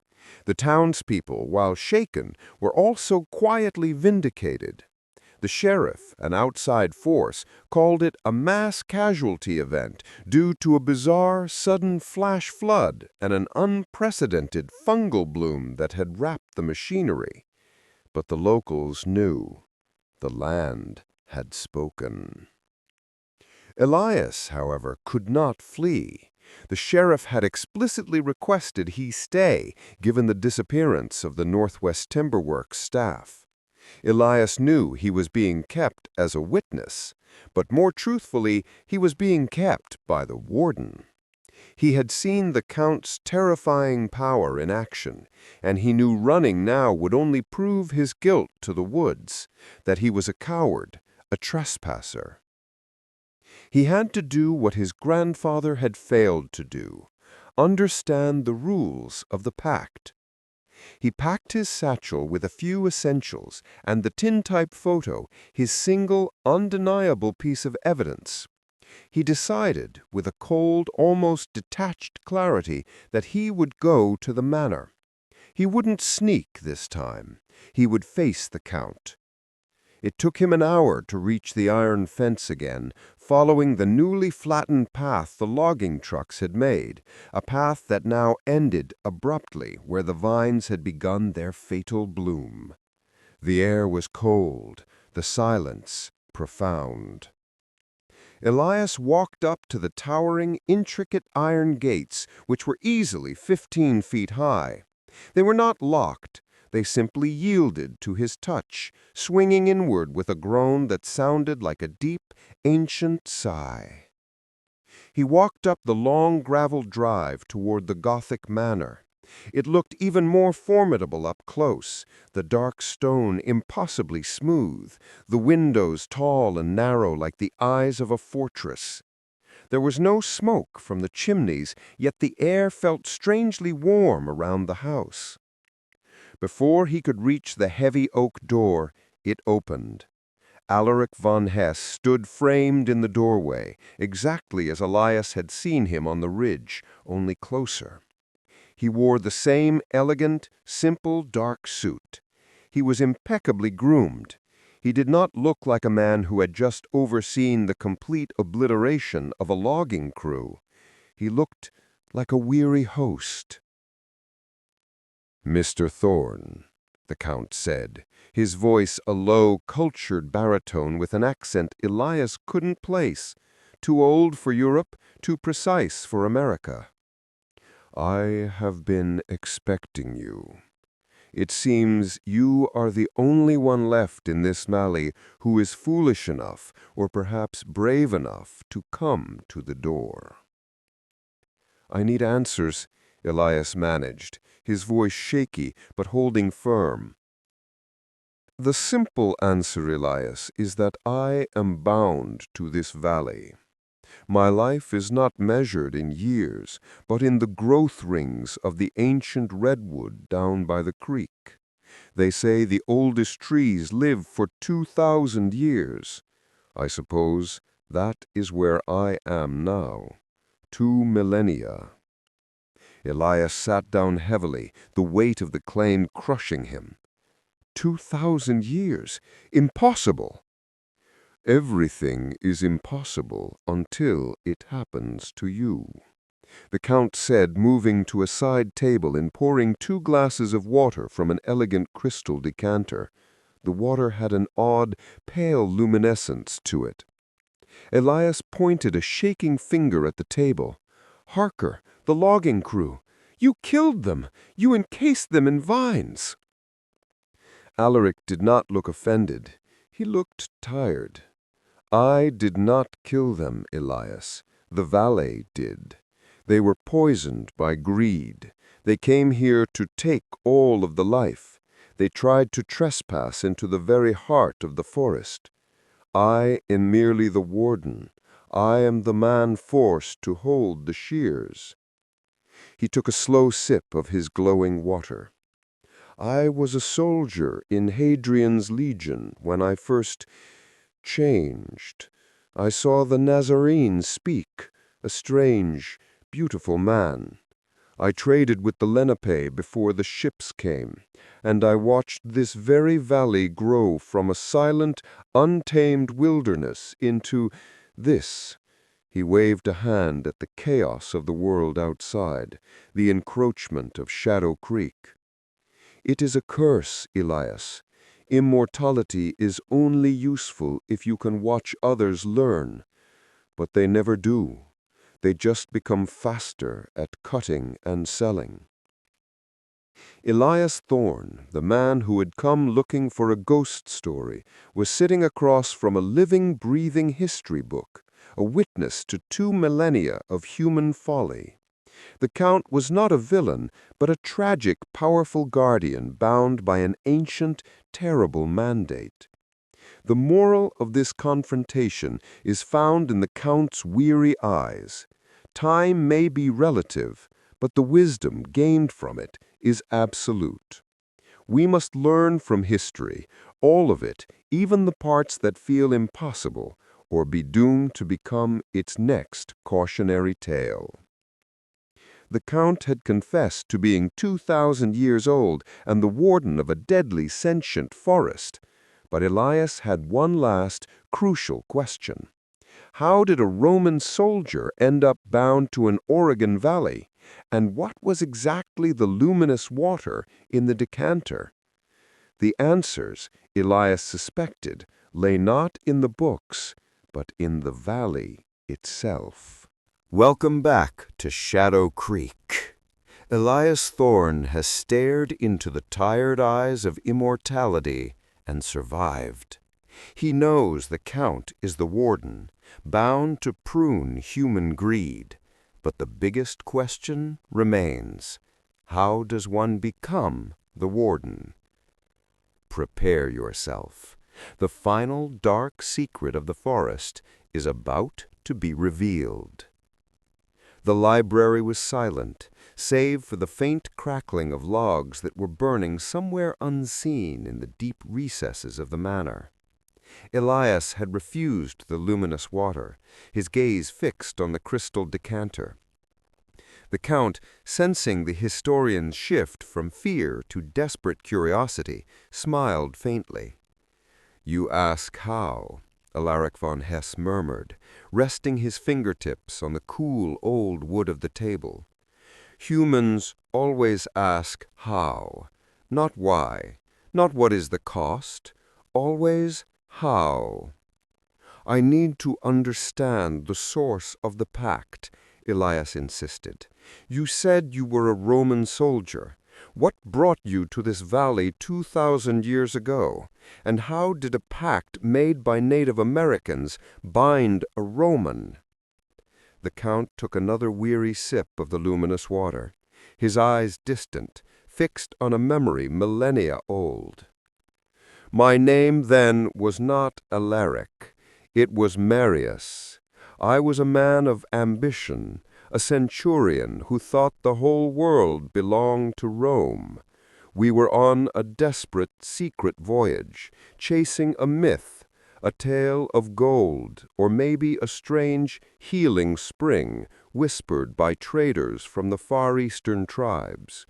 The townspeople, while shaken, were also quietly vindicated. The sheriff, an outside force, called it a mass casualty event due to a bizarre, sudden flash flood and an unprecedented fungal bloom that had wrapped the machinery. But the locals knew. The land had spoken. Elias, however, could not flee. The sheriff had explicitly requested he stay, given the disappearance of the Northwest Timber Works staff. Elias knew he was being kept as a witness, but more truthfully, he was being kept by the warden. He had seen the Count's terrifying power in action, and he knew running now would only prove his guilt to the woods, that he was a coward, a trespasser. He had to do what his grandfather had failed to do, understand the rules of the pact. He packed his satchel with a few essentials and the tintype photo, his single, undeniable piece of evidence. He decided, with a cold, almost detached clarity, that he would go to the manor. He wouldn't sneak this time. He would face the Count. It took him an hour to reach the iron fence again, following the newly flattened path the logging trucks had made, a path that now ended abruptly where the vines had begun their fatal bloom. The air was cold, the silence profound. Elias walked up to the towering, intricate iron gates, which were easily 15 feet high. They were not locked. They simply yielded to his touch, swinging inward with a groan that sounded like a deep, ancient sigh. He walked up the long gravel drive toward the Gothic manor. It looked even more formidable up close, the dark stone impossibly smooth, the windows tall and narrow like the eyes of a fortress. There was no smoke from the chimneys, yet the air felt strangely warm around the house. Before he could reach the heavy oak door, it opened. Alaric von Hesse stood framed in the doorway, exactly as Elias had seen him on the ridge, only closer. He wore the same elegant, simple, dark suit. He was impeccably groomed. He did not look like a man who had just overseen the complete obliteration of a logging crew. He looked like a weary host. "Mr. Thorne," the Count said, his voice a low, cultured baritone with an accent Elias couldn't place, too old for Europe, too precise for America. "I have been expecting you. It seems you are the only one left in this valley who is foolish enough, or perhaps brave enough, to come to the door." "I need answers," Elias managed, his voice shaky but holding firm. "The simple answer, Elias, is that I am bound to this valley. My life is not measured in years, but in the growth rings of the ancient redwood down by the creek. They say the oldest trees live for 2,000 years. I suppose that is where I am now. 2 millennia. Elias sat down heavily, the weight of the claim crushing him. 2,000 years? Impossible! "Everything is impossible until it happens to you," the Count said, moving to a side table and pouring 2 glasses of water from an elegant crystal decanter. The water had an odd, pale luminescence to it. Elias pointed a shaking finger at the table. "Harker, the logging crew. You killed them. You encased them in vines." Alaric did not look offended. He looked tired. "I did not kill them, Elias. The valet did. They were poisoned by greed. They came here to take all of the life. They tried to trespass into the very heart of the forest. I am merely the warden. I am the man forced to hold the shears." He took a slow sip of his glowing water. "I was a soldier in Hadrian's legion when I first changed. I saw the Nazarene speak, a strange, beautiful man. I traded with the Lenape before the ships came, and I watched this very valley grow from a silent, untamed wilderness into this." He waved a hand at the chaos of the world outside, the encroachment of Shadow Creek. "It is a curse, Elias. Immortality is only useful if you can watch others learn. But they never do. They just become faster at cutting and selling." Elias Thorne, the man who had come looking for a ghost story, was sitting across from a living, breathing history book, a witness to 2 millennia of human folly. The Count was not a villain, but a tragic, powerful guardian bound by an ancient, terrible mandate. The moral of this confrontation is found in the Count's weary eyes. Time may be relative, but the wisdom gained from it is absolute. We must learn from history, all of it, even the parts that feel impossible, or be doomed to become its next cautionary tale. The Count had confessed to being 2,000 years old and the warden of a deadly sentient forest. But Elias had one last, crucial question. How did a Roman soldier end up bound to an Oregon valley? And what was exactly the luminous water in the decanter? The answers, Elias suspected, lay not in the books, but in the valley itself. Welcome back to Shadow Creek. Elias Thorne has stared into the tired eyes of immortality and survived. He knows the Count is the warden, bound to prune human greed. But the biggest question remains: how does one become the warden? Prepare yourself. The final dark secret of the forest is about to be revealed. The library was silent, save for the faint crackling of logs that were burning somewhere unseen in the deep recesses of the manor. Elias had refused the luminous water, his gaze fixed on the crystal decanter. The Count, sensing the historian's shift from fear to desperate curiosity, smiled faintly. "You ask how," Alaric von Hesse murmured, resting his fingertips on the cool old wood of the table. "Humans always ask how, not why, not what is the cost, always how." "I need to understand the source of the pact," Elias insisted. "You said you were a Roman soldier. What brought you to this valley 2,000 years ago? And how did a pact made by Native Americans bind a Roman?" The Count took another weary sip of the luminous water, his eyes distant, fixed on a memory millennia old. "My name then was not Alaric. It was Marius. I was a man of ambition, a centurion who thought the whole world belonged to Rome. We were on a desperate, secret voyage, chasing a myth, a tale of gold, or maybe a strange, healing spring whispered by traders from the Far Eastern tribes.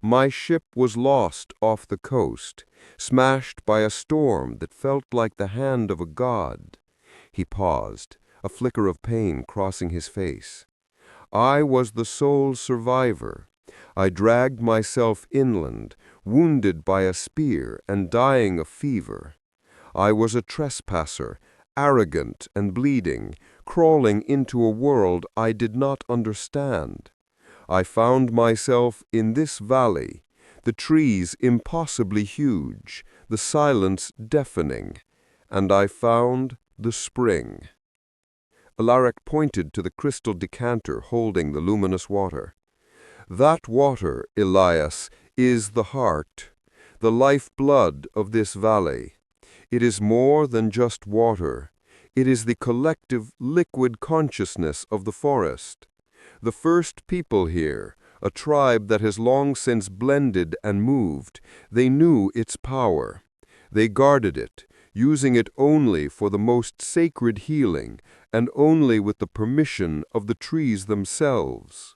My ship was lost off the coast, smashed by a storm that felt like the hand of a god." He paused, a flicker of pain crossing his face. "I was the sole survivor. I dragged myself inland, wounded by a spear and dying of fever. I was a trespasser, arrogant and bleeding, crawling into a world I did not understand. I found myself in this valley, the trees impossibly huge, the silence deafening, and I found the spring." Alaric pointed to the crystal decanter holding the luminous water. "That water, Elias, is the heart, the life-blood of this valley. It is more than just water. It is the collective liquid consciousness of the forest. The first people here, a tribe that has long since blended and moved, they knew its power. They guarded it, using it only for the most sacred healing, and only with the permission of the trees themselves.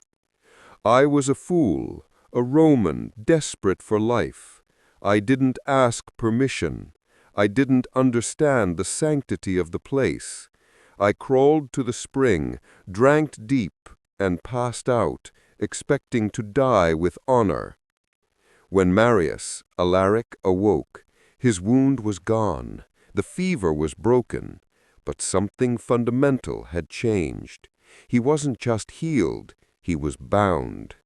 I was a fool, a Roman desperate for life. I didn't ask permission. I didn't understand the sanctity of the place. I crawled to the spring, drank deep, and passed out, expecting to die with honor. When Marius, Alaric, awoke, his wound was gone, the fever was broken, but something fundamental had changed. He wasn't just healed, he was bound.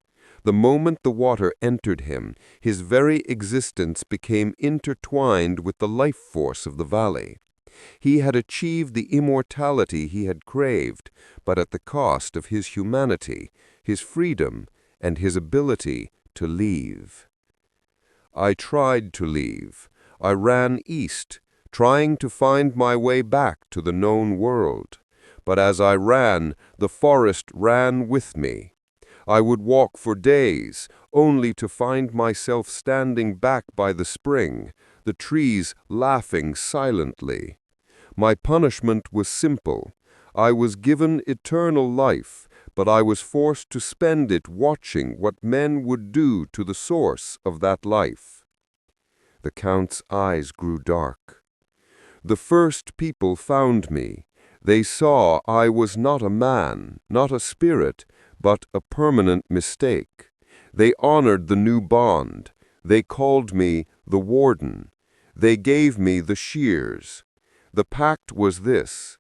The moment the water entered him, his very existence became intertwined with the life force of the valley. He had achieved the immortality he had craved, but at the cost of his humanity, his freedom, and his ability to leave. I tried to leave. I ran east, trying to find my way back to the known world. But as I ran, the forest ran with me. I would walk for days, only to find myself standing back by the spring, the trees laughing silently. My punishment was simple. I was given eternal life, but I was forced to spend it watching what men would do to the source of that life. The Count's eyes grew dark. The first people found me. They saw I was not a man, not a spirit, but a permanent mistake. They honored the new bond. They called me the Warden. They gave me the shears. The pact was this: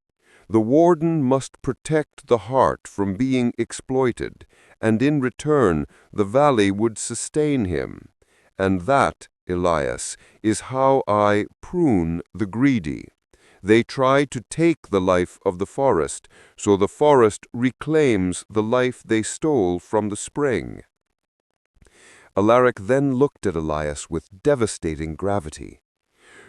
the Warden must protect the heart from being exploited, and in return the valley would sustain him. And that, Elias, is how I prune the greedy. They try to take the life of the forest, so the forest reclaims the life they stole from the spring. Alaric then looked at Elias with devastating gravity.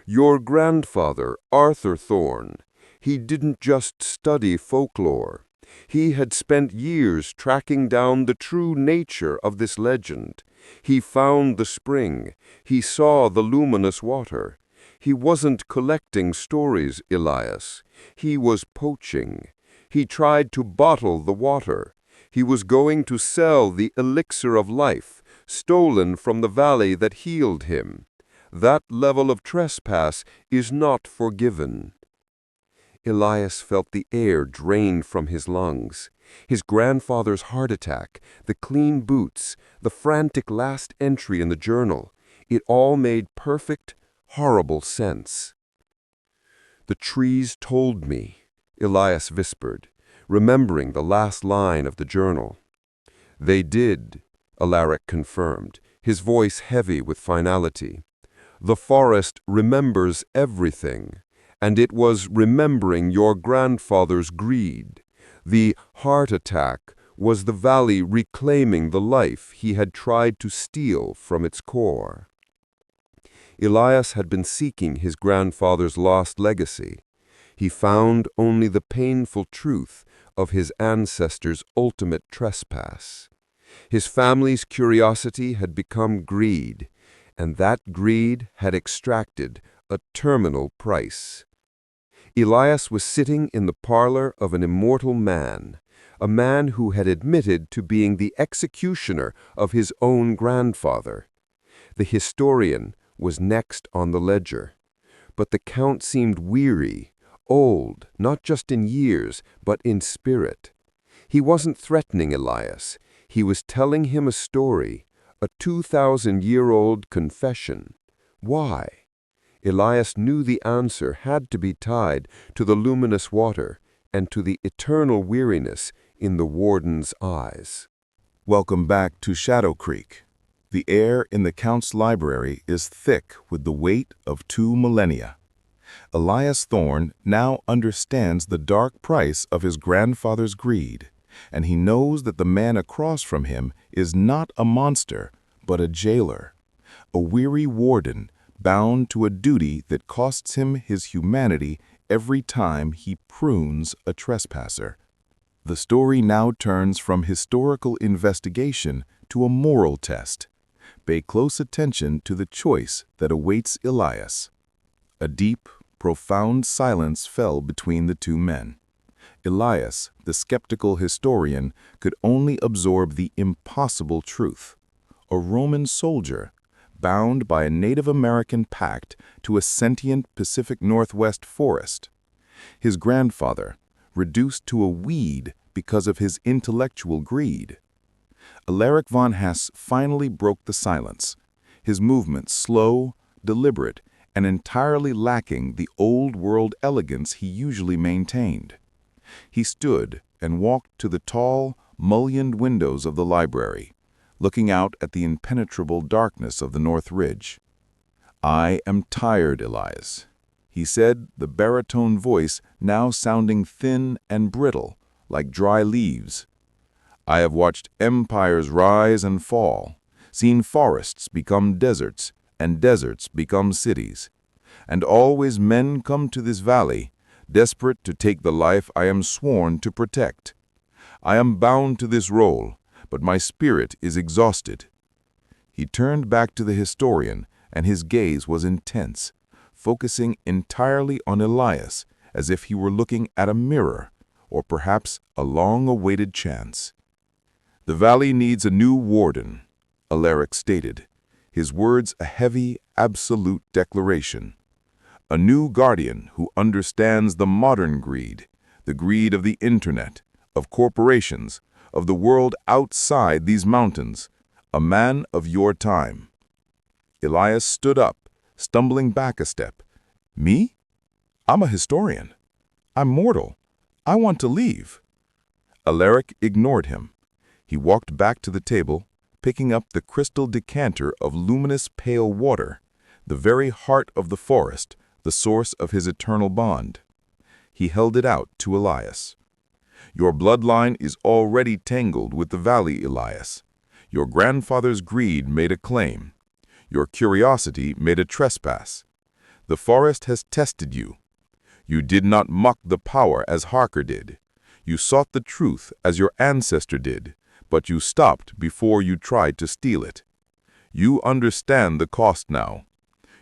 Your grandfather, Arthur Thorne, he didn't just study folklore. He had spent years tracking down the true nature of this legend. He found the spring. He saw the luminous water. He wasn't collecting stories, Elias. He was poaching. He tried to bottle the water. He was going to sell the elixir of life, stolen from the valley that healed him. That level of trespass is not forgiven. Elias felt the air drained from his lungs. His grandfather's heart attack, the clean boots, the frantic last entry in the journal, it all made perfect, horrible sense. The trees told me, Elias whispered, remembering the last line of the journal. They did, Alaric confirmed, his voice heavy with finality. The forest remembers everything, and it was remembering your grandfather's greed. The heart attack was the valley reclaiming the life he had tried to steal from its core. Elias had been seeking his grandfather's lost legacy. He found only the painful truth of his ancestors' ultimate trespass. His family's curiosity had become greed, and that greed had extracted a terminal price. Elias was sitting in the parlor of an immortal man, a man who had admitted to being the executioner of his own grandfather. The historian was next on the ledger, but the Count seemed weary, old, not just in years, but in spirit. He wasn't threatening Elias. He was telling him a story, a 2,000-year-old confession. Why? Elias knew the answer had to be tied to the luminous water and to the eternal weariness in the Warden's eyes. Welcome back to Shadow Creek. The air in the Count's library is thick with the weight of 2 millennia. Elias Thorne now understands the dark price of his grandfather's greed, and he knows that the man across from him is not a monster, but a jailer, a weary warden bound to a duty that costs him his humanity every time he prunes a trespasser. The story now turns from historical investigation to a moral test. Pay close attention to the choice that awaits Elias. A deep, profound silence fell between the two men. Elias, the skeptical historian, could only absorb the impossible truth. A Roman soldier, bound by a Native American pact to a sentient Pacific Northwest forest. His grandfather, reduced to a weed because of his intellectual greed. Alaric von Hesse finally broke the silence, his movements slow, deliberate, and entirely lacking the old-world elegance he usually maintained. He stood and walked to the tall, mullioned windows of the library, looking out at the impenetrable darkness of the North Ridge. "I am tired, Elias," he said, the baritone voice now sounding thin and brittle, like dry leaves. "I have watched empires rise and fall, seen forests become deserts, and deserts become cities. And always men come to this valley, desperate to take the life I am sworn to protect. I am bound to this role, but my spirit is exhausted." He turned back to the historian, and his gaze was intense, focusing entirely on Elias, as if he were looking at a mirror, or perhaps a long-awaited chance. "The valley needs a new warden," Alaric stated, his words a heavy, absolute declaration. "A new guardian who understands the modern greed, the greed of the internet, of corporations, of the world outside these mountains, a man of your time." Elias stood up, stumbling back a step. "Me? I'm a historian. I'm mortal. I want to leave." Alaric ignored him. He walked back to the table, picking up the crystal decanter of luminous pale water, the very heart of the forest, the source of his eternal bond. He held it out to Elias. "Your bloodline is already tangled with the valley, Elias. Your grandfather's greed made a claim. Your curiosity made a trespass. The forest has tested you. You did not mock the power as Harker did. You sought the truth as your ancestor did, but you stopped before you tried to steal it. You understand the cost now.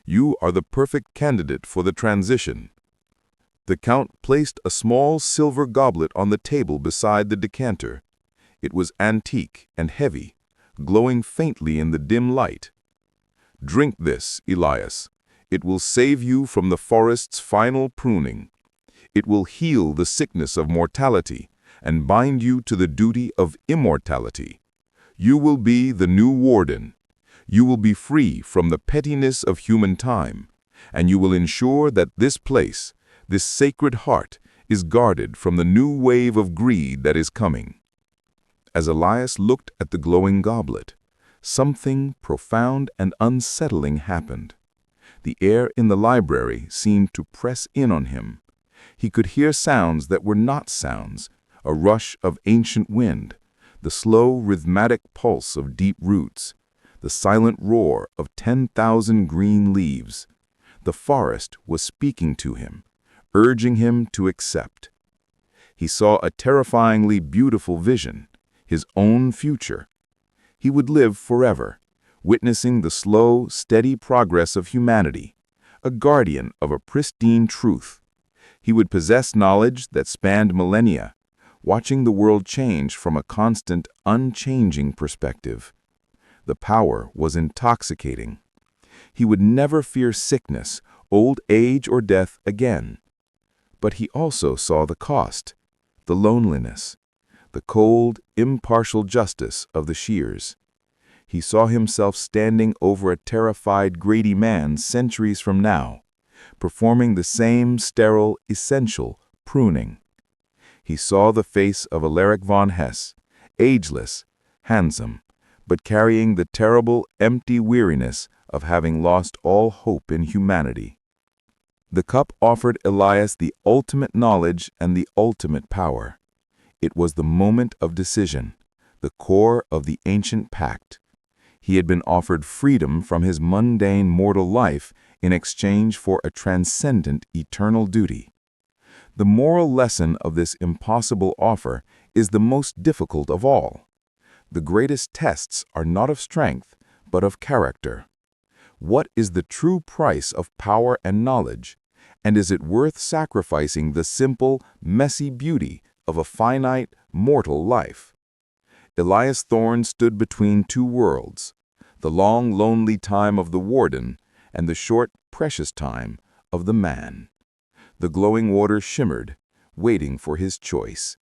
You are the perfect candidate for the transition." The Count placed a small silver goblet on the table beside the decanter. It was antique and heavy, glowing faintly in the dim light. "Drink this, Elias. It will save you from the forest's final pruning. It will heal the sickness of mortality and bind you to the duty of immortality. You will be the new warden. You will be free from the pettiness of human time, and you will ensure that this place, this sacred heart, is guarded from the new wave of greed that is coming." As Elias looked at the glowing goblet, something profound and unsettling happened. The air in the library seemed to press in on him. He could hear sounds that were not sounds, a rush of ancient wind, the slow rhythmic pulse of deep roots, the silent roar of 10,000 green leaves. The forest was speaking to him, urging him to accept. He saw a terrifyingly beautiful vision, his own future. He would live forever, witnessing the slow, steady progress of humanity, a guardian of a pristine truth. He would possess knowledge that spanned millennia, watching the world change from a constant, unchanging perspective. The power was intoxicating. He would never fear sickness, old age, or death again. But he also saw the cost, the loneliness, the cold, impartial justice of the shears. He saw himself standing over a terrified, greedy man centuries from now, performing the same sterile, essential pruning. He saw the face of Alaric von Hesse, ageless, handsome, but carrying the terrible, empty weariness of having lost all hope in humanity. The cup offered Elias the ultimate knowledge and the ultimate power. It was the moment of decision, the core of the ancient pact. He had been offered freedom from his mundane mortal life in exchange for a transcendent eternal duty. The moral lesson of this impossible offer is the most difficult of all. The greatest tests are not of strength, but of character. What is the true price of power and knowledge, and is it worth sacrificing the simple, messy beauty of a finite, mortal life? Elias Thorne stood between two worlds, the long, lonely time of the warden and the short, precious time of the man. The glowing water shimmered, waiting for his choice.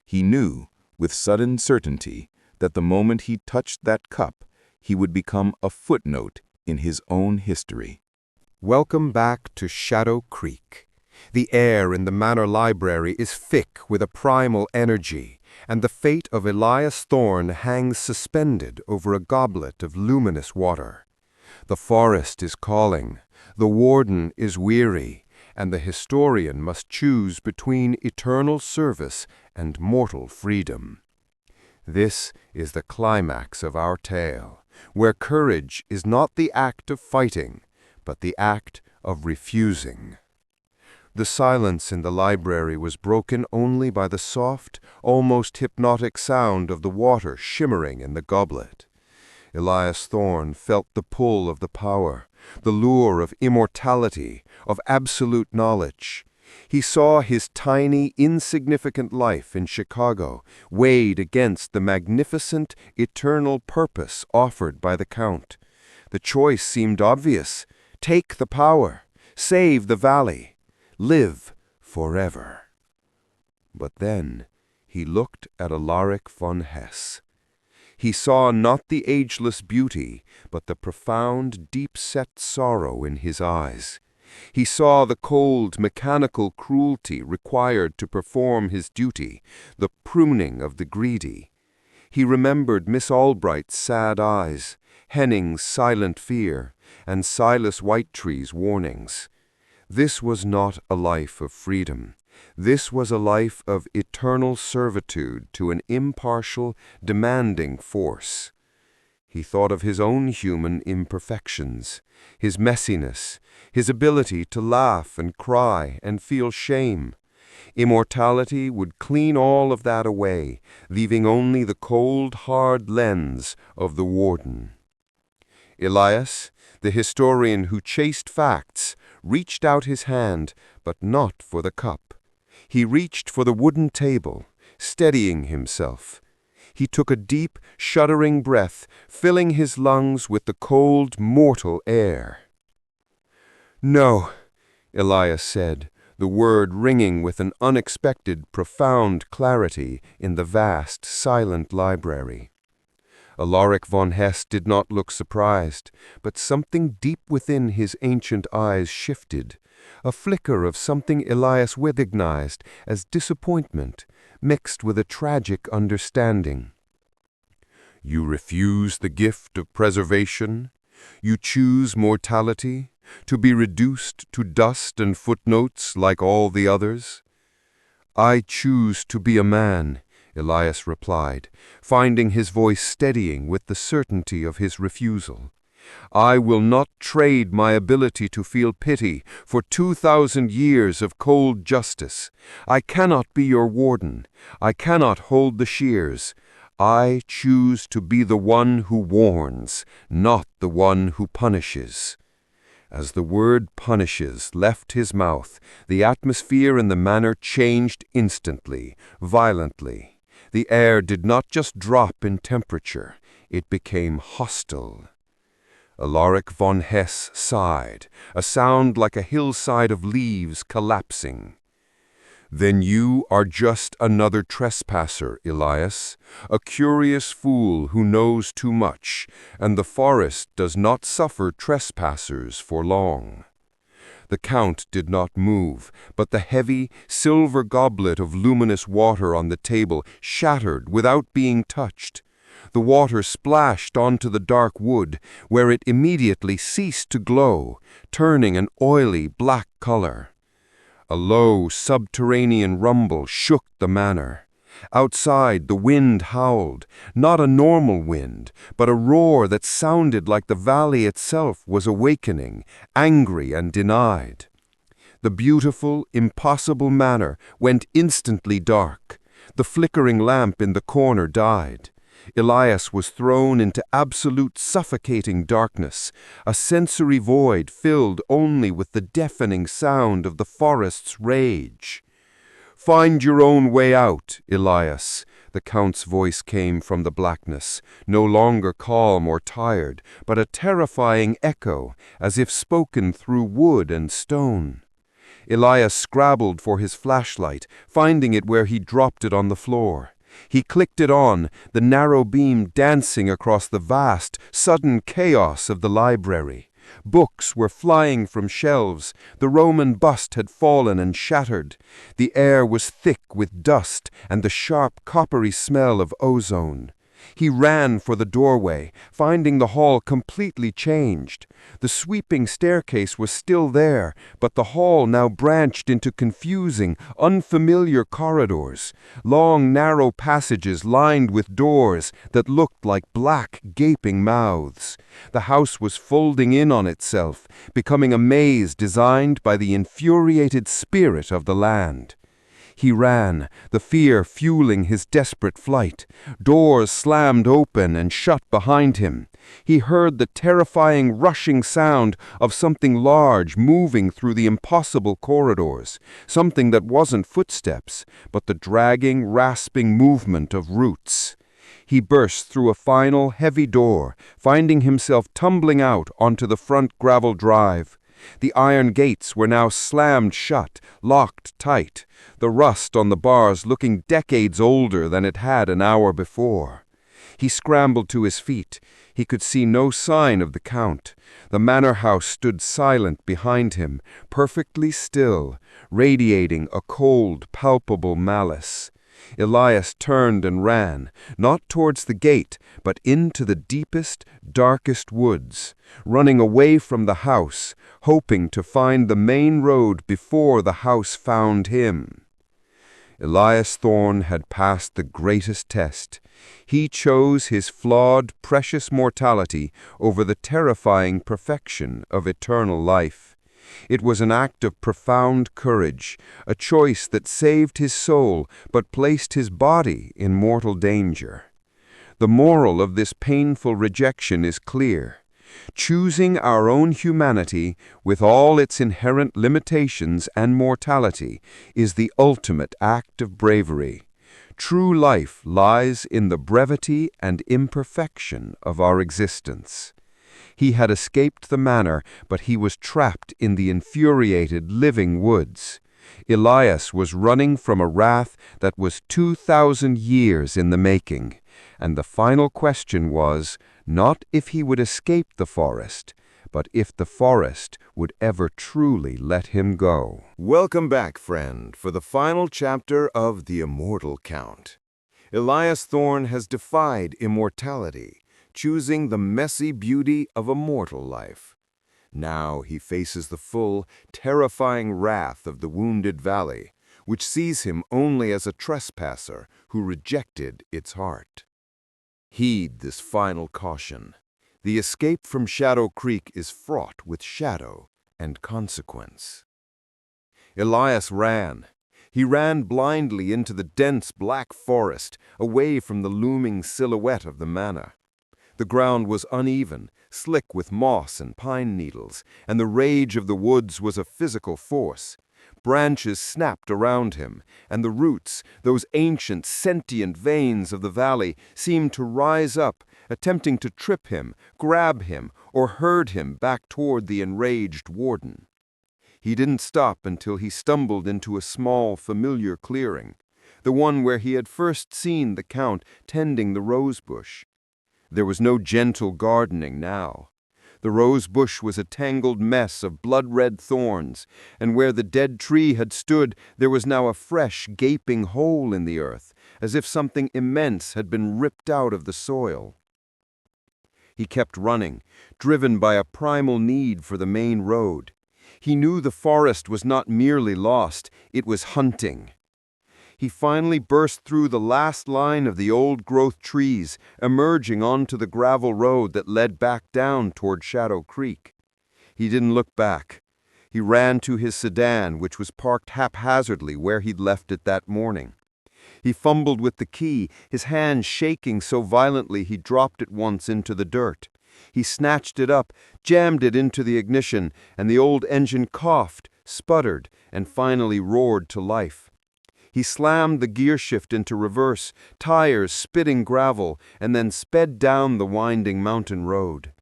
He knew, with sudden certainty, that the moment he touched that cup, he would become a footnote in his own history. Welcome back to Shadow Creek. The air in the Manor Library is thick with a primal energy, and the fate of Elias Thorne hangs suspended over a goblet of luminous water. The forest is calling, the warden is weary, and the historian must choose between eternal service and mortal freedom. This is the climax of our tale, where courage is not the act of fighting, but the act of refusing. The silence in the library was broken only by the soft, almost hypnotic sound of the water shimmering in the goblet. Elias Thorne felt the pull of the power, the lure of immortality, of absolute knowledge. He saw his tiny, insignificant life in Chicago weighed against the magnificent, eternal purpose offered by the Count. The choice seemed obvious. Take the power, save the valley, live forever. But then he looked at Alaric von Hesse. He saw not the ageless beauty, but the profound, deep-set sorrow in his eyes. He saw the cold, mechanical cruelty required to perform his duty, the pruning of the greedy. He remembered Miss Albright's sad eyes, Henning's silent fear, and Silas Whitetree's warnings. This was not a life of freedom. This was a life of eternal servitude to an impartial, demanding force. He thought of his own human imperfections, his messiness, his ability to laugh and cry and feel shame. Immortality would clean all of that away, leaving only the cold, hard lens of the warden. Elias, the historian who chased facts, reached out his hand, but not for the cup. He reached for the wooden table, steadying himself. He took a deep, shuddering breath, filling his lungs with the cold, mortal air. "No," Elias said, the word ringing with an unexpected, profound clarity in the vast, silent library. Alaric von Hesse did not look surprised, but something deep within his ancient eyes shifted, a flicker of something Elias recognized as disappointment, mixed with a tragic understanding. "You refuse the gift of preservation? You choose mortality, to be reduced to dust and footnotes like all the others?" "I choose to be a man," Elias replied, finding his voice steadying with the certainty of his refusal. "I will not trade my ability to feel pity for 2,000 years of cold justice. I cannot be your warden. I cannot hold the shears. I choose to be the one who warns, not the one who punishes." As the word punishes left his mouth, the atmosphere in the manor changed instantly, violently. The air did not just drop in temperature, it became hostile. Alaric von Hesse sighed, a sound like a hillside of leaves collapsing. "Then you are just another trespasser, Elias, a curious fool who knows too much, and the forest does not suffer trespassers for long." The Count did not move, but the heavy, silver goblet of luminous water on the table shattered without being touched. The water splashed onto the dark wood, where it immediately ceased to glow, turning an oily black color. A low, subterranean rumble shook the manor. Outside, the wind howled, not a normal wind, but a roar that sounded like the valley itself was awakening, angry and denied. The beautiful, impossible manor went instantly dark. The flickering lamp in the corner died. Elias was thrown into absolute suffocating darkness, a sensory void filled only with the deafening sound of the forest's rage. "Find your own way out, Elias," the Count's voice came from the blackness, no longer calm or tired, but a terrifying echo, as if spoken through wood and stone. Elias scrabbled for his flashlight, finding it where he dropped it on the floor. He clicked it on, the narrow beam dancing across the vast, sudden chaos of the library. Books were flying from shelves, the Roman bust had fallen and shattered. The air was thick with dust and the sharp coppery smell of ozone. He ran for the doorway, finding the hall completely changed. The sweeping staircase was still there, but the hall now branched into confusing, unfamiliar corridors, long, narrow passages lined with doors that looked like black, gaping mouths. The house was folding in on itself, becoming a maze designed by the infuriated spirit of the land. He ran, the fear fueling his desperate flight. Doors slammed open and shut behind him. He heard the terrifying rushing sound of something large moving through the impossible corridors, something that wasn't footsteps, but the dragging, rasping movement of roots. He burst through a final, heavy door, finding himself tumbling out onto the front gravel drive. The iron gates were now slammed shut, locked tight, the rust on the bars looking decades older than it had an hour before. He scrambled to his feet. He could see no sign of the Count. The manor house stood silent behind him, perfectly still, radiating a cold, palpable malice. Elias turned and ran, not towards the gate, but into the deepest, darkest woods, running away from the house, hoping to find the main road before the house found him. Elias Thorne had passed the greatest test. He chose his flawed, precious mortality over the terrifying perfection of eternal life. It was an act of profound courage, a choice that saved his soul but placed his body in mortal danger. The moral of this painful rejection is clear. Choosing our own humanity, with all its inherent limitations and mortality, is the ultimate act of bravery. True life lies in the brevity and imperfection of our existence. He had escaped the manor, but he was trapped in the infuriated, living woods. Elias was running from a wrath that was 2,000 years in the making, and the final question was not if he would escape the forest, but if the forest would ever truly let him go. Welcome back, friend, for the final chapter of The Immortal Count. Elias Thorne has defied immortality, choosing the messy beauty of a mortal life. Now he faces the full, terrifying wrath of the wounded valley, which sees him only as a trespasser who rejected its heart. Heed this final caution. The escape from Shadow Creek is fraught with shadow and consequence. Elias ran. He ran blindly into the dense black forest, away from the looming silhouette of the manor. The ground was uneven, slick with moss and pine needles, and the rage of the woods was a physical force. Branches snapped around him, and the roots, those ancient, sentient veins of the valley, seemed to rise up, attempting to trip him, grab him, or herd him back toward the enraged warden. He didn't stop until he stumbled into a small, familiar clearing, the one where he had first seen the Count tending the rose bush. There was no gentle gardening now. The rose bush was a tangled mess of blood-red thorns, and where the dead tree had stood, there was now a fresh, gaping hole in the earth, as if something immense had been ripped out of the soil. He kept running, driven by a primal need for the main road. He knew the forest was not merely lost, it was hunting. He finally burst through the last line of the old-growth trees, emerging onto the gravel road that led back down toward Shadow Creek. He didn't look back. He ran to his sedan, which was parked haphazardly where he'd left it that morning. He fumbled with the key, his hand shaking so violently he dropped it once into the dirt. He snatched it up, jammed it into the ignition, and the old engine coughed, sputtered, and finally roared to life. He slammed the gear shift into reverse, tires spitting gravel, and then sped down the winding mountain road.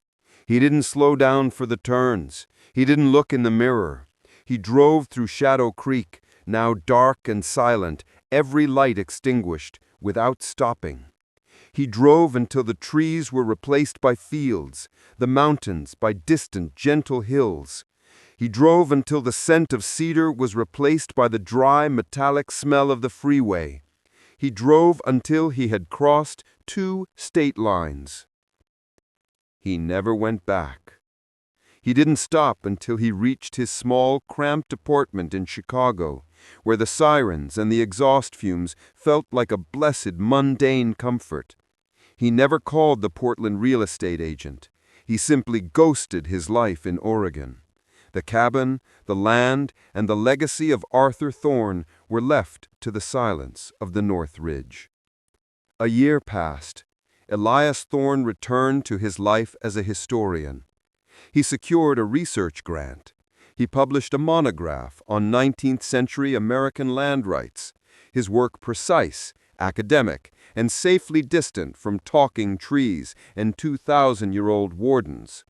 He didn't slow down for the turns. He didn't look in the mirror. He drove through Shadow Creek, now dark and silent, every light extinguished, without stopping. He drove until the trees were replaced by fields, the mountains by distant, gentle hills. He drove until the scent of cedar was replaced by the dry, metallic smell of the freeway. He drove until he had crossed 2 state lines. He never went back. He didn't stop until he reached his small, cramped apartment in Chicago, where the sirens and the exhaust fumes felt like a blessed, mundane comfort. He never called the Portland real estate agent. He simply ghosted his life in Oregon. The cabin, the land, and the legacy of Arthur Thorne were left to the silence of the North Ridge. A year passed. Elias Thorne returned to his life as a historian. He secured a research grant. He published a monograph on 19th-century American land rights, his work precise, academic, and safely distant from talking trees and 2,000-year-old wardens.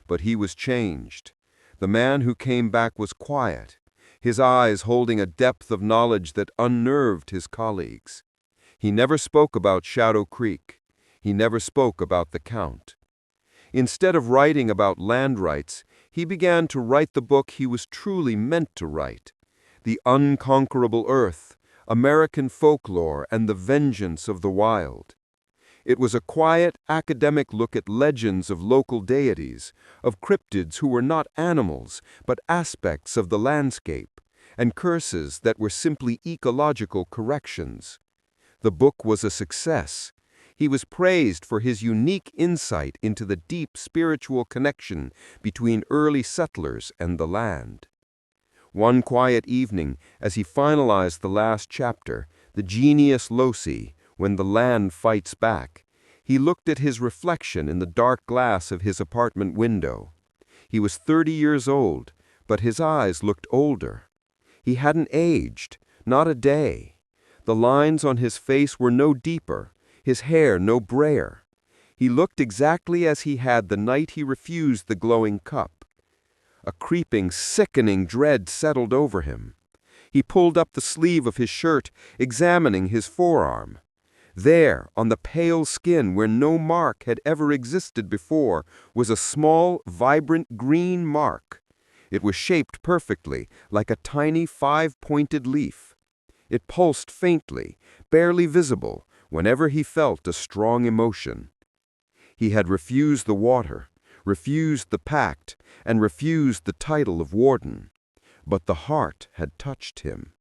But he was changed. The man who came back was quiet, his eyes holding a depth of knowledge that unnerved his colleagues. He never spoke about Shadow Creek. He never spoke about the Count. Instead of writing about land rights, he began to write the book he was truly meant to write: The Unconquerable Earth, American Folklore, and the Vengeance of the Wild. It was a quiet, academic look at legends of local deities, of cryptids who were not animals, but aspects of the landscape, and curses that were simply ecological corrections. The book was a success. He was praised for his unique insight into the deep spiritual connection between early settlers and the land. One quiet evening, as he finalized the last chapter, the Genius Loci, When the Land Fights Back, he looked at his reflection in the dark glass of his apartment window. He was 30 years old, but his eyes looked older. He hadn't aged, not a day. The lines on his face were no deeper, his hair no brayer. He looked exactly as he had the night he refused the glowing cup. A creeping, sickening dread settled over him. He pulled up the sleeve of his shirt, examining his forearm. There, on the pale skin where no mark had ever existed before, was a small, vibrant green mark. It was shaped perfectly, like a tiny 5-pointed leaf. It pulsed faintly, barely visible, whenever he felt a strong emotion. He had refused the water, refused the pact, and refused the title of warden. But the heart had touched him.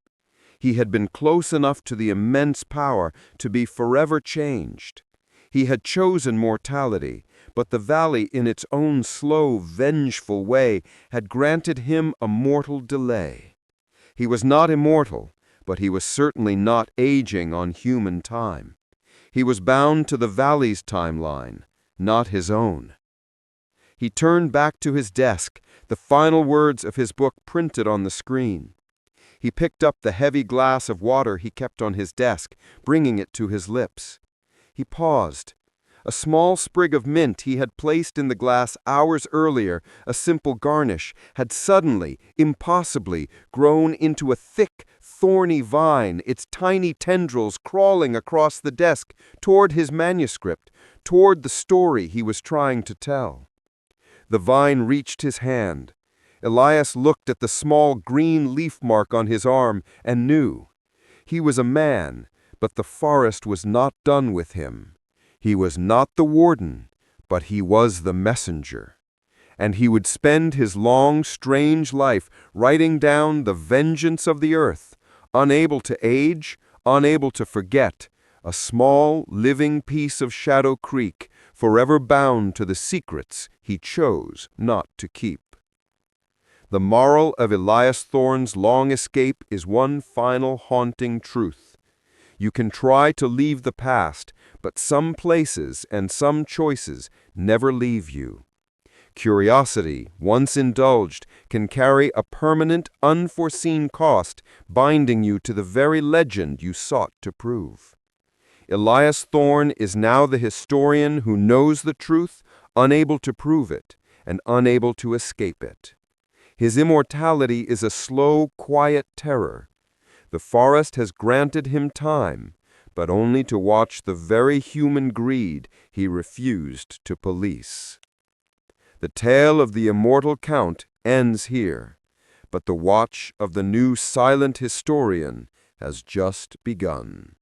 He had been close enough to the immense power to be forever changed. He had chosen mortality, but the valley in its own slow, vengeful way had granted him a mortal delay. He was not immortal, but he was certainly not aging on human time. He was bound to the valley's timeline, not his own. He turned back to his desk, the final words of his book printed on the screen. He picked up the heavy glass of water he kept on his desk, bringing it to his lips. He paused. A small sprig of mint he had placed in the glass hours earlier, a simple garnish, had suddenly, impossibly, grown into a thick, thorny vine, its tiny tendrils crawling across the desk toward his manuscript, toward the story he was trying to tell. The vine reached his hand. Elias looked at the small green leaf mark on his arm and knew. He was a man, but the forest was not done with him. He was not the warden, but he was the messenger. And he would spend his long, strange life writing down the vengeance of the earth, unable to age, unable to forget, a small, living piece of Shadow Creek, forever bound to the secrets he chose not to keep. The moral of Elias Thorne's long escape is one final haunting truth. You can try to leave the past, but some places and some choices never leave you. Curiosity, once indulged, can carry a permanent, unforeseen cost, binding you to the very legend you sought to prove. Elias Thorne is now the historian who knows the truth, unable to prove it, and unable to escape it. His immortality is a slow, quiet terror. The forest has granted him time, but only to watch the very human greed he refused to police. The tale of the immortal Count ends here, but the watch of the new silent historian has just begun.